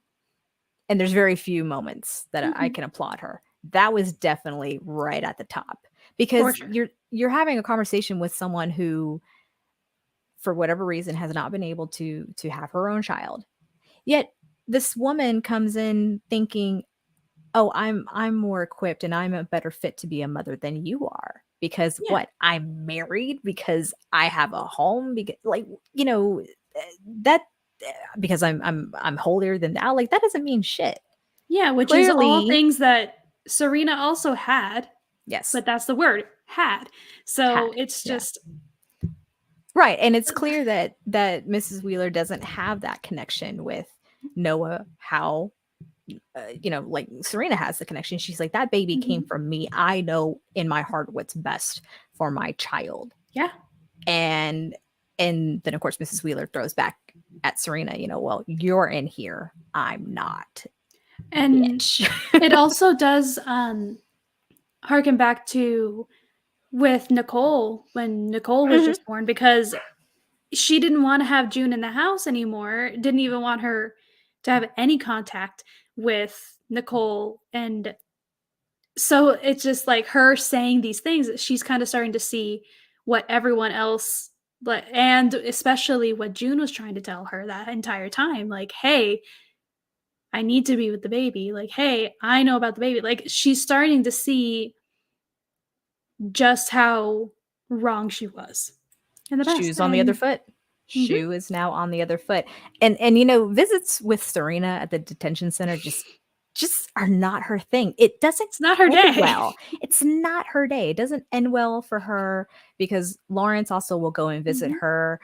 and there's very few moments that I can applaud her, that was definitely right at the top, because you're having a conversation with someone who, for whatever reason, has not been able to have her own child. Yet this woman comes in thinking, oh, I'm more equipped and I'm a better fit to be a mother than you are. Because what? I'm married, because I have a home, because that because I'm holier than thou. Like, that doesn't mean shit. Yeah, which is all things that Serena also had. Yes. But that's the word, had. So it's just right. And it's clear that Mrs. Wheeler doesn't have that connection with Noah, how like Serena has the connection. She's like, that baby came from me. I know in my heart what's best for my child. Yeah. And then of course Mrs. Wheeler throws back at Serena, well, you're in here, I'm not. And it also does harken back to with Nicole, when Nicole was just born, because she didn't want to have June in the house anymore, didn't even want her to have any contact with Nicole. And so it's just like her saying these things that she's kind of starting to see what everyone else, and especially what June was trying to tell her that entire time. Like, hey, I need to be with the baby. Like, hey, I know about the baby. Like, she's starting to see just how wrong she was. And the best. Shoe's on the other foot. Shoe is now on the other foot. And visits with Serena at the detention center just are not her thing. It doesn't It's not her day. Well. It's not her day. It doesn't end well for her, because Lawrence also will go and visit her,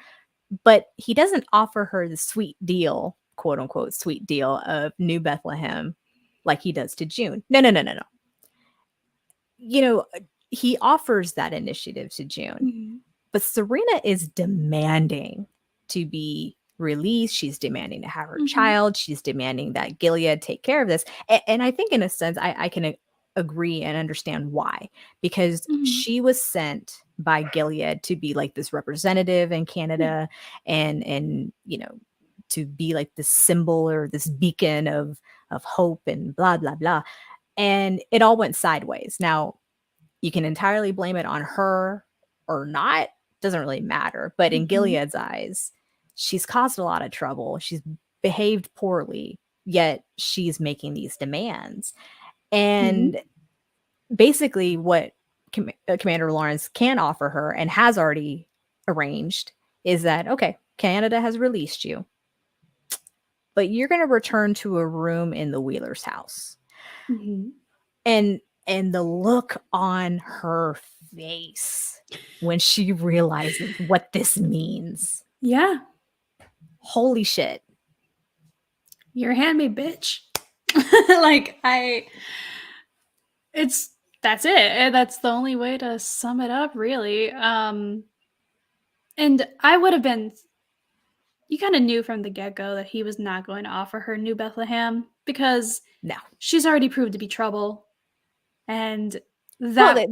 but he doesn't offer her the sweet deal, quote unquote sweet deal, of New Bethlehem like he does to June. No. He offers that initiative to June, but Serena is demanding to be released. She's demanding to have her child. She's demanding that Gilead take care of this. And I think in a sense, I can agree and understand why, because she was sent by Gilead to be like this representative in Canada, and to be like this symbol or this beacon of hope and blah, blah, blah. And it all went sideways. Now, you can entirely blame it on her or not. Doesn't really matter. But in Gilead's eyes, she's caused a lot of trouble. She's behaved poorly, yet she's making these demands. And basically what Commander Lawrence can offer her, and has already arranged, is that, okay, Canada has released you, but you're going to return to a room in the Wheeler's house. And the look on her face when she realizes what this means. Yeah. Holy shit. You're a handmaid, bitch. That's it. That's the only way to sum it up, really. And I would have been, you kind of knew from the get-go that he was not going to offer her New Bethlehem, because she's already proved to be trouble. And that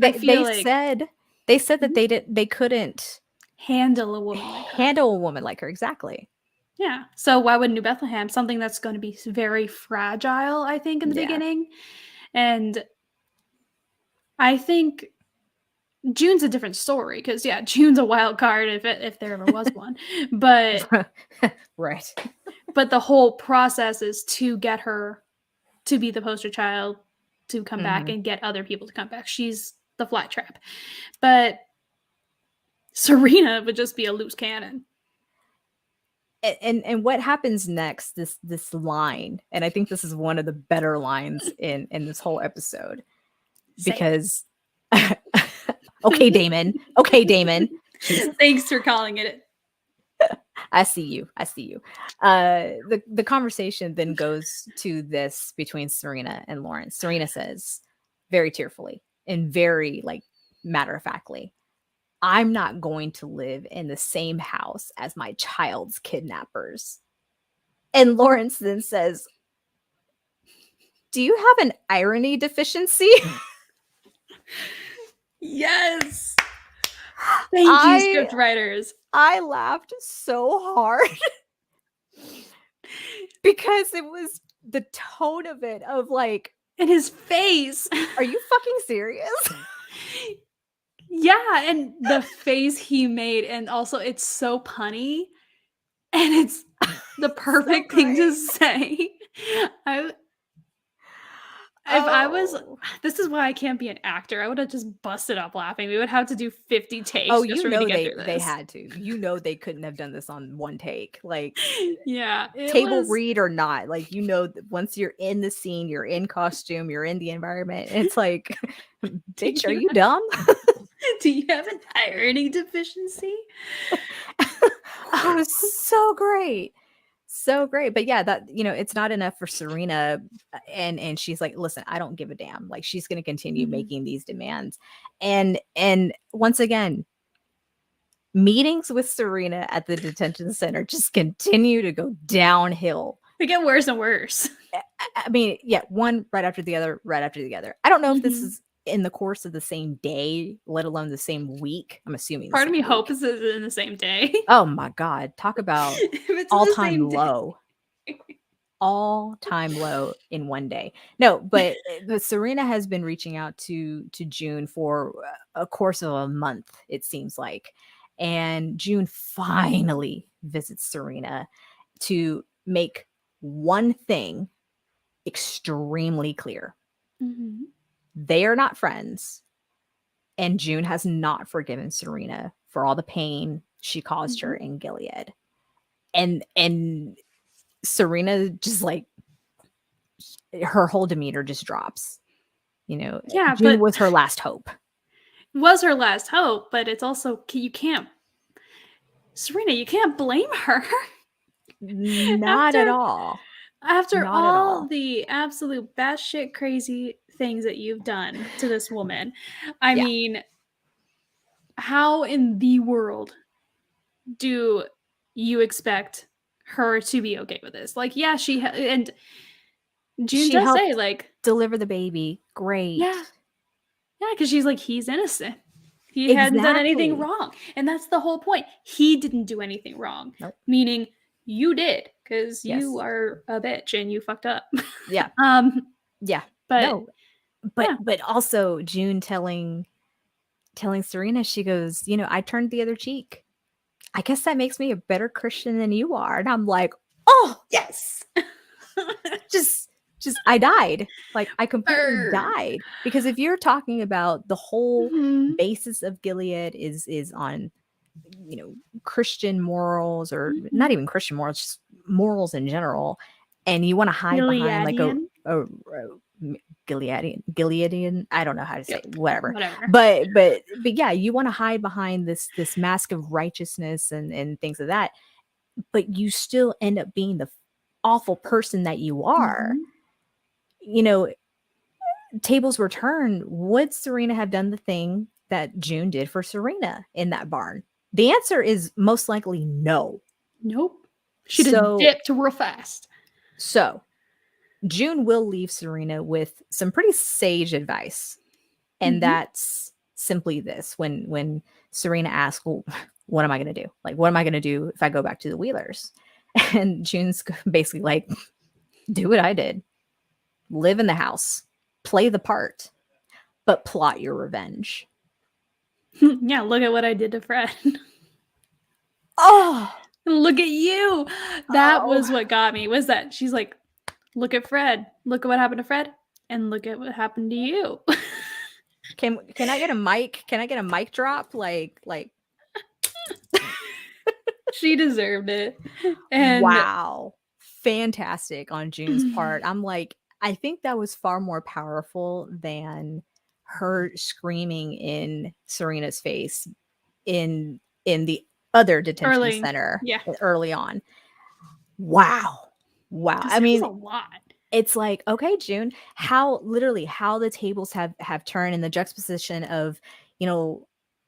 they said that they couldn't handle a woman like her. Exactly. Yeah. So why would New Bethlehem, something that's going to be very fragile, I think, in the beginning. And I think June's a different story, because June's a wild card if there ever was one. But right. But the whole process is to get her to be the poster child, to come back and get other people to come back. She's the fly trap. But Serena would just be a loose cannon. And what happens next, this line, and I think this is one of the better lines in this whole episode, because okay, Damon. Thanks for calling it. I see you. The conversation then goes to this between Serena and Lawrence. Serena says, very tearfully and very matter-of-factly, I'm not going to live in the same house as my child's kidnappers. And Lawrence then says, do you have an irony deficiency? Yes. Thank you, script writers. I laughed so hard because it was the tone of it, of in his face. Are you fucking serious? Yeah, and the face he made, and also it's so punny, and it's the perfect thing to say. If I was, this is why I can't be an actor. I would have just busted up laughing. We would have to do 50 takes just for me to get through this. They had to. They couldn't have done this on one take. Like, yeah, table read or not. Like, once you're in the scene, you're in costume, you're in the environment. It's like, bitch, are you dumb? Do you have an ironing deficiency? Oh, it was so great. So great. But yeah, that, it's not enough for Serena, and she's like, listen, I don't give a damn. Like, she's going to continue making these demands. And once again, meetings with Serena at the detention center just continue to go downhill. They get worse and worse. I mean, yeah, one right after the other, right after the other. I don't know if this is in the course of the same day, let alone the same week. I'm assuming part of me hopes it's in the same day. Oh my God. Talk about all-time low. All-time low in one day. No, but Serena has been reaching out to June for a course of a month, it seems like. And June finally visits Serena to make one thing extremely clear. They are not friends, and June has not forgiven Serena for all the pain she caused her in Gilead. And Serena just, like, her whole demeanor just drops. Yeah, June was her last hope. Was her last hope, but it's also, Serena, you can't blame her. Not at all. After all the absolute batshit crazy things that you've done to this woman, I mean, how in the world do you expect her to be okay with this? Like, yeah, and June does say, like, deliver the baby. Great. Yeah, because she's like, he's innocent. He hadn't done anything wrong, and that's the whole point. He didn't do anything wrong. Nope. Meaning you did, because you are a bitch and you fucked up. Yeah. Yeah. But also June telling Serena, she goes, I turned the other cheek. I guess that makes me a better Christian than you are. And I'm like, oh yes. just I died. Like, I completely died. Because if you're talking about the whole basis of Gilead is on, Christian morals, or not even Christian morals, just morals in general, and you want to hide behind like a Gileadian, I don't know how to say it, whatever. But yeah, you want to hide behind this mask of righteousness and things of that, but you still end up being the awful person that you are. Tables were turned. Would Serena have done the thing that June did for Serena in that barn? The answer is most likely no. Nope. She just dipped real fast. So June will leave Serena with some pretty sage advice. And that's simply this. When Serena asks, well, what am I going to do? Like, what am I going to do if I go back to the Wheelers? And June's basically like, do what I did. Live in the house. Play the part. But plot your revenge. Yeah, look at what I did to Fred. Oh, look at you. That was what got me, was that she's like, look at Fred. Look at what happened to Fred. And look at what happened to you. Can I get a mic? Can I get a mic drop? Like she deserved it. And wow. Fantastic on June's part. I'm like, I think that was far more powerful than her screaming in Serena's face in the other detention center early on. Wow. I mean, a lot. It's like, okay, June, how the tables have turned in the juxtaposition of,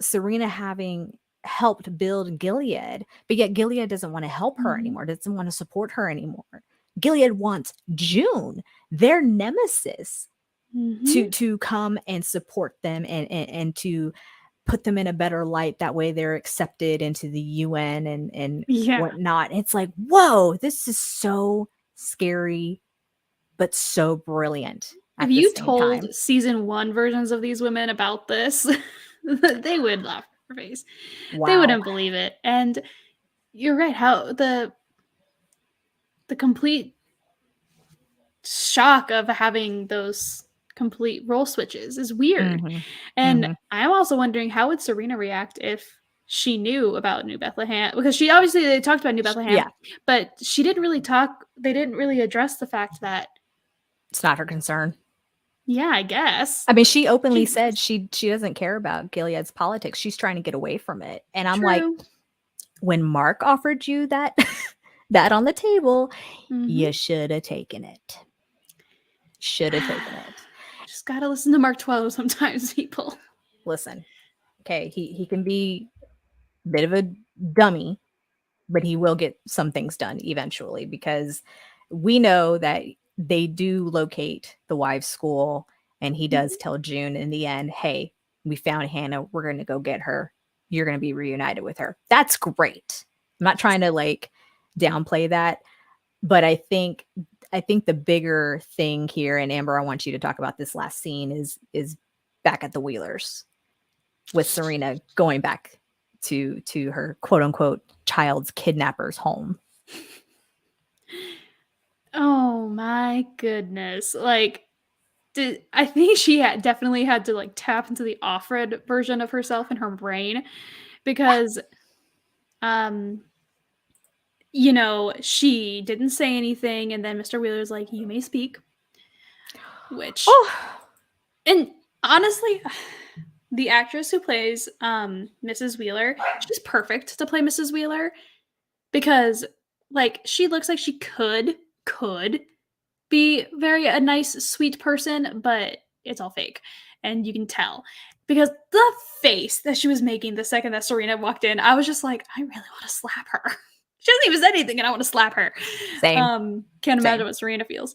Serena having helped build Gilead, but yet Gilead doesn't want to help her anymore, doesn't want to support her anymore. Gilead wants June, their nemesis, to come and support them and to put them in a better light. That way they're accepted into the UN and whatnot. It's like, whoa, this is so scary, but so brilliant. If you told season 1 versions of these women about this, they would laugh in their face. Wow. They wouldn't believe it. And you're right, how the complete shock of having those complete role switches is weird. And I'm also wondering, how would Serena react if she knew about New Bethlehem? Because she obviously, they talked about New Bethlehem, but she didn't really they didn't really address the fact that it's not her concern. Yeah, I guess. I mean, she openly said she doesn't care about Gilead's politics. She's trying to get away from it. And I'm like, when Mark offered you that that on the table, you should have taken it. Should have taken it. Just gotta listen to Mark Twain sometimes, people. Listen, okay, he can be a bit of a dummy, but he will get some things done eventually, because we know that they do locate the wives' school, and he does tell June in the end, hey, we found Hannah. We're going to go get her. You're going to be reunited with her. That's great. I'm not trying to like downplay that, but I think the bigger thing here, and Amber, I want you to talk about this last scene, is back at the Wheelers with Serena going back to her quote unquote child's kidnapper's home. Oh my goodness. Like, I think she definitely had to like tap into the Offred version of herself in her brain, because you know, she didn't say anything, and then Mr. Wheeler's like, you may speak. Which and honestly, the actress who plays Mrs. Wheeler, she's perfect to play Mrs. Wheeler, because like she looks like she could be a nice, sweet person, but it's all fake. And you can tell, because the face that she was making the second that Serena walked in, I was just like, I really want to slap her. She doesn't even say anything, and I want to slap her. Same. Can't imagine what Serena feels.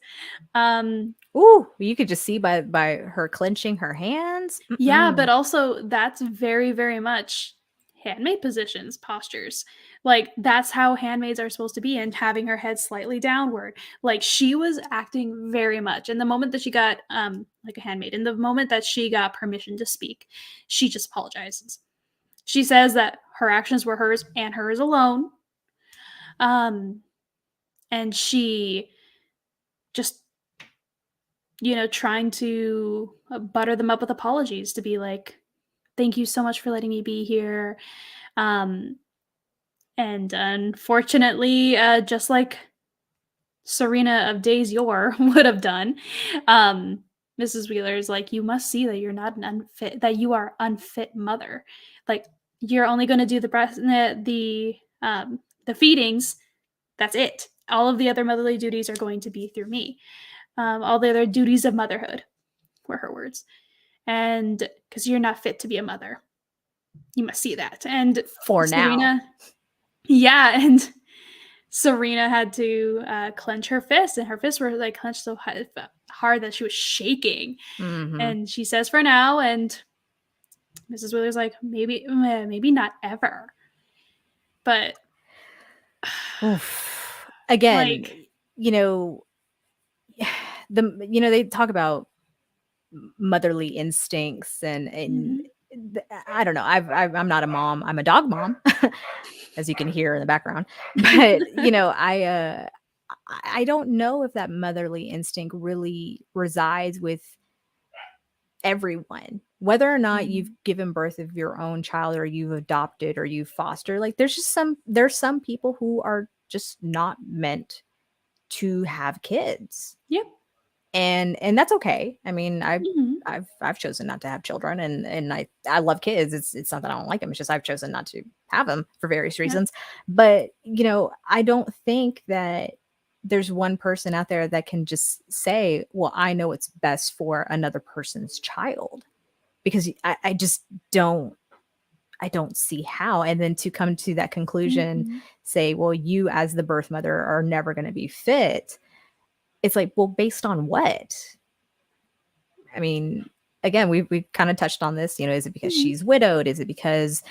Ooh, you could just see by her clenching her hands. Yeah, but also that's very, very much handmaid positions, postures. Like, that's how handmaids are supposed to be, and having her head slightly downward. Like, she was acting very much. And the moment that she got like a handmaid, in the moment that she got permission to speak, she just apologizes. She says that her actions were hers and hers alone. And she just, you know, trying to butter them up with apologies, to be like, thank you so much for letting me be here. And unfortunately, just like Serena of days yore would have done, Mrs. Wheeler is like, you must see that you're not that you are unfit mother. Like, you're only going to do the feedings. That's it. All of the other motherly duties are going to be through me. All the other duties of motherhood were her words. And because you're not fit to be a mother. You must see that. And for Serena, now. Yeah, and Serena had to clench her fists, and her fists were like clenched so hard that she was shaking. And she says, for now, and Mrs. Wheeler's like, maybe not ever. But again, like, you know, they talk about motherly instincts, and I don't know. I'm not a mom. I'm a dog mom, as you can hear in the background. But you know, I don't know if that motherly instinct really resides with everyone, whether or not you've given birth of your own child, or you've adopted, or you foster. Like, there's some people who are just not meant to have kids. Yep. And that's okay. I mean, I've chosen not to have children, and I love kids. It's not that I don't like them. It's just I've chosen not to have them for various reasons. But you know, I don't think that there's one person out there that can just say, well, I know what's best for another person's child, because I just don't see how. And then to come to that conclusion, say, well, you as the birth mother are never going to be fit. It's like, well, based on what? I mean, again, we kind of touched on this, you know, is it because she's widowed? Is it because,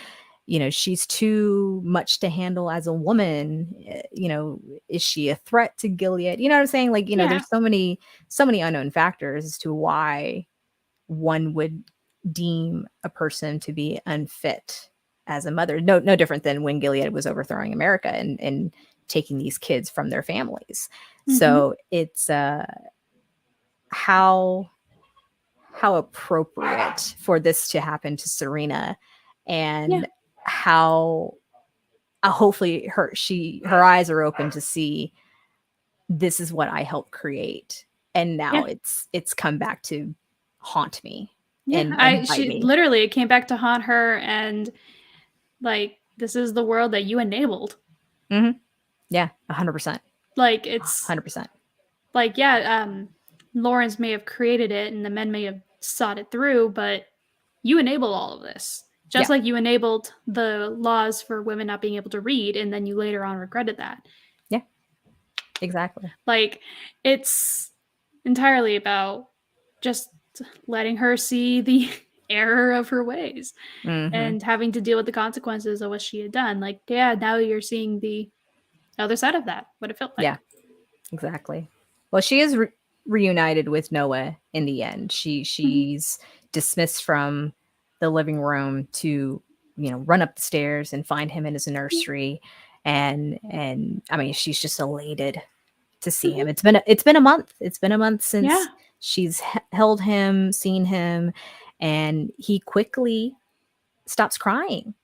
you know, she's too much to handle as a woman? You know, is she a threat to Gilead? You know what I'm saying? Like, you know, there's so many unknown factors as to why one would deem a person to be unfit as a mother. No different than when Gilead was overthrowing America and taking these kids from their families. So it's how appropriate for this to happen to Serena, and how hopefully her eyes are open to see this is what I helped create, and now it's come back to haunt me. And she me. Literally, it came back to haunt her, and like, this is the world that you enabled. Yeah, 100%. Like, it's 100%. Like, Lawrence may have created it, and the men may have sought it through, but you enabled all of this. Just like you enabled the laws for women not being able to read, and then you later on regretted that. Yeah, exactly. Like, it's entirely about just letting her see the error of her ways and having to deal with the consequences of what she had done. Like, now you're seeing the other side of that, what it felt like. Yeah, exactly. Well, she is reunited with Noah in the end. She's dismissed from the living room to, run up the stairs and find him in his nursery. And I mean, she's just elated to see him. It's been a month. It's been a month since she's held him, seen him, and he quickly stops crying.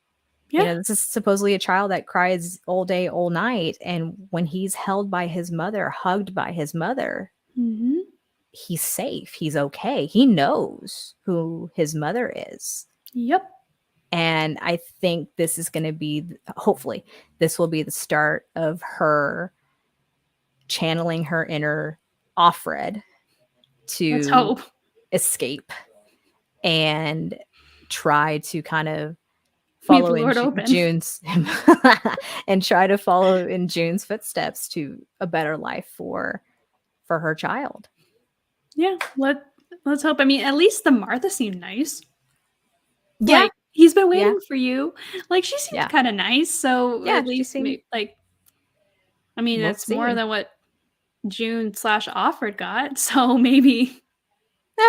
This is supposedly a child that cries all day, all night. And when he's held by his mother, hugged by his mother, he's safe. He's okay. He knows who his mother is. Yep. And I think this is going to be, hopefully, this will be the start of her channeling her inner Offred to escape and try to kind of follow in June's and try to follow in June's footsteps to a better life for her child. Yeah, let's hope. I mean, at least the Martha seemed nice. Yeah, like, he's been waiting for you. Like, she seemed kind of nice. So yeah, at least I mean, it's more than what June / Offred got. So maybe.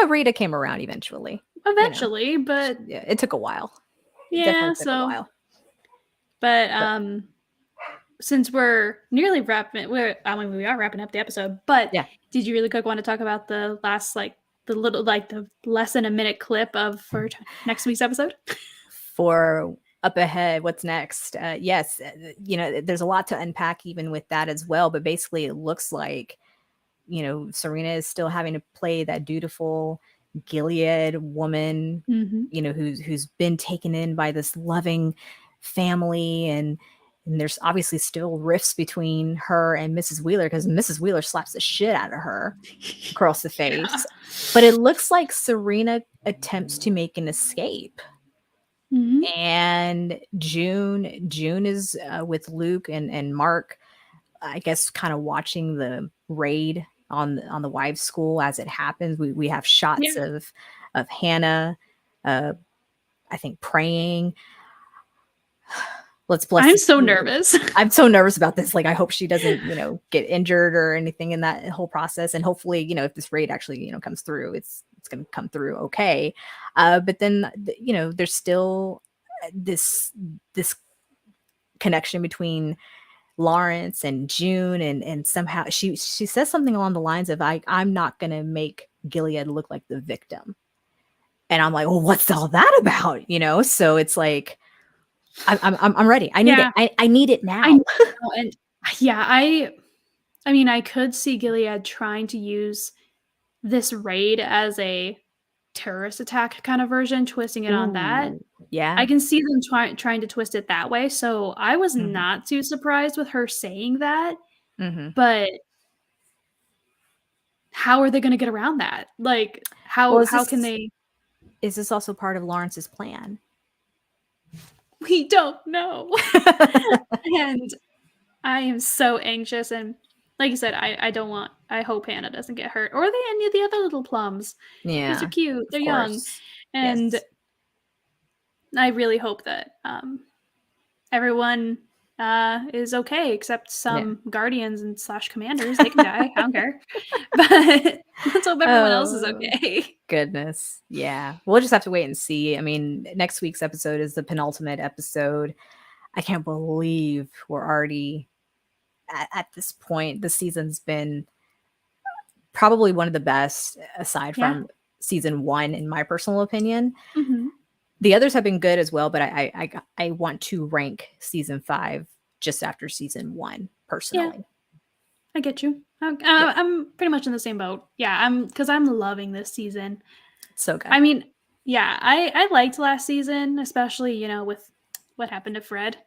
Rita came around eventually. But it took a while. Yeah, took a while. But since we're nearly wrapping, we are wrapping up the episode. But did you really quick want to talk about the last, the little, the less than a minute clip for next week's episode? For up ahead, what's next? Yes, there's a lot to unpack even with that as well. But basically, it looks like, Serena is still having to play that dutiful Gilead woman, who's been taken in by this loving family, and there's obviously still rifts between her and Mrs. Wheeler, because Mrs. Wheeler slaps the shit out of her across the face. But it looks like Serena attempts to make an escape. And June is with Luke and Mark, I guess, kind of watching the raid on the wives' school as it happens. We have shots of Hannah, I think, praying. Let's bless. I'm so nervous. I'm so nervous about this. Like, I hope she doesn't, get injured or anything in that whole process. And hopefully, if this raid actually, comes through, it's going to come through okay. But then, there's still this connection between Lawrence and June, and somehow she says something along the lines of, I'm not going to make Gilead look like the victim. And I'm like, well, what's all that about? So it's like, I'm ready. I need it. I need it now. And I mean, I could see Gilead trying to use this raid as a terrorist attack kind of version, twisting it on that. Yeah, I can see them trying to twist it that way. So I was not too surprised with her saying that. But how are they going to get around that? Like, how can they? Is this also part of Lawrence's plan? We don't know. And I am so anxious. And like you said, I hope Hannah doesn't get hurt, or any of the other little plums. Yeah, these are cute. They're young. And I really hope that everyone is okay, except some guardians and / commanders. They can die. I don't care. But let's hope everyone else is okay. Goodness. Yeah. We'll just have to wait and see. I mean, next week's episode is the penultimate episode. I can't believe we're already at this point, the season's been probably one of the best, aside from season 1, in my personal opinion. Mm-hmm. The others have been good as well, but I want to rank season 5 just after season 1 personally. Yeah, I get you. I'm pretty much in the same boat. Yeah, because I'm loving this season. So good. I mean, yeah, I liked last season, especially with what happened to Fred.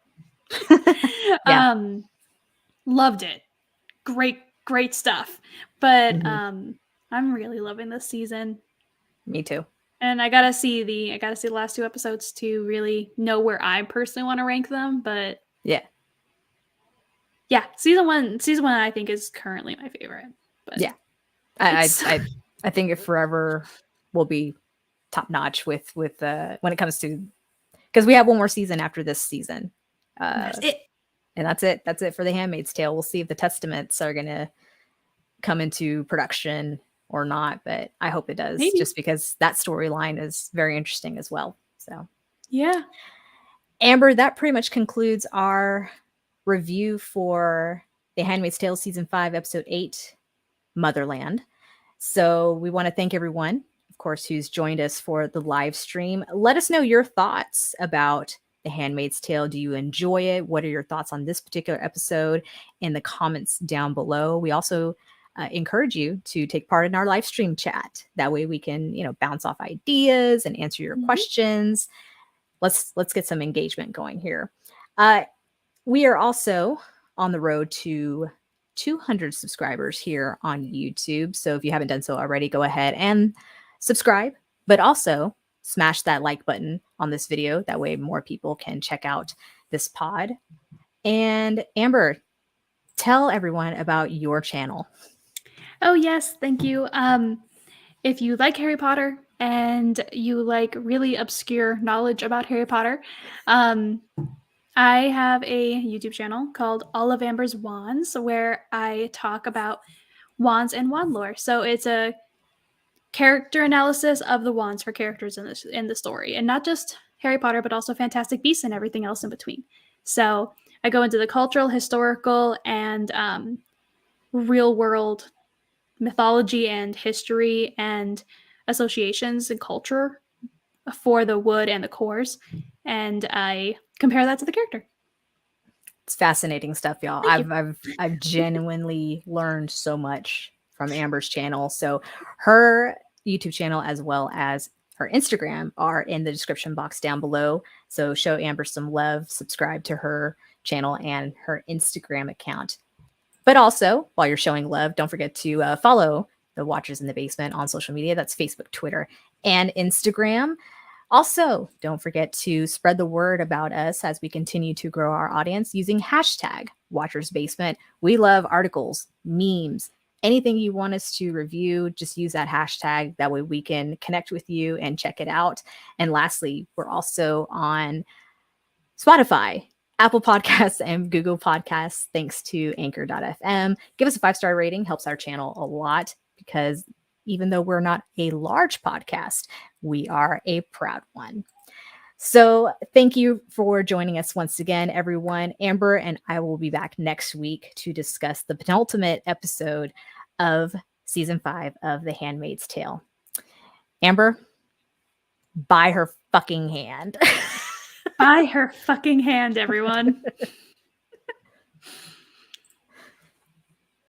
Loved it. Great stuff. But I'm really loving this season. Me too. And I gotta see the last 2 episodes to really know where I personally want to rank them. But yeah, season one I think is currently my favorite. But yeah, I think it forever will be top notch with when it comes to, because we have one more season after this season. That's it. And that's it. That's it for The Handmaid's Tale. We'll see if the Testaments are gonna come into production or not, but I hope it does. Maybe. Just because that storyline is very interesting as well. So yeah, Amber, that pretty much concludes our review for The Handmaid's Tale season 5, episode 8, Motherland. So we want to thank everyone, of course, who's joined us for the live stream. Let us know your thoughts about The Handmaid's Tale. Do you enjoy it? What are your thoughts on this particular episode in the comments down below? We also encourage you to take part in our live stream chat. That way we can, bounce off ideas and answer your questions. Let's get some engagement going here. We are also on the road to 200 subscribers here on YouTube. So if you haven't done so already, go ahead and subscribe, but also smash that like button on this video. That way more people can check out this pod. And Amber, tell everyone about your channel. Oh, yes. Thank you. If you like Harry Potter and you like really obscure knowledge about Harry Potter, I have a YouTube channel called OllivAmber's Wands, where I talk about wands and wand lore. So it's a character analysis of the wands for characters in the story, and not just Harry Potter, but also Fantastic Beasts and everything else in between. So I go into the cultural, historical, and real world mythology and history and associations and culture for the wood and the cores, and I compare that to the character. It's fascinating stuff, y'all. I've genuinely learned so much from Amber's channel. So her YouTube channel as well as her Instagram are in the description box down below. So show Amber some love, subscribe to her channel and her Instagram account. But also, while you're showing love, don't forget to follow the Watchers in the Basement on social media. That's Facebook, Twitter, and Instagram. Also, don't forget to spread the word about us as we continue to grow our audience using hashtag Watchers Basement. We love articles, memes, anything you want us to review, just use that hashtag. That way we can connect with you and check it out. And lastly, we're also on Spotify, Apple Podcasts, and Google Podcasts, thanks to Anchor.fm. Give us a 5-star rating, helps our channel a lot, because even though we're not a large podcast, we are a proud one. So thank you for joining us once again, everyone. Amber and I will be back next week to discuss the penultimate episode of season 5 of The Handmaid's Tale. Amber, buy her fucking hand. Buy her fucking hand, everyone.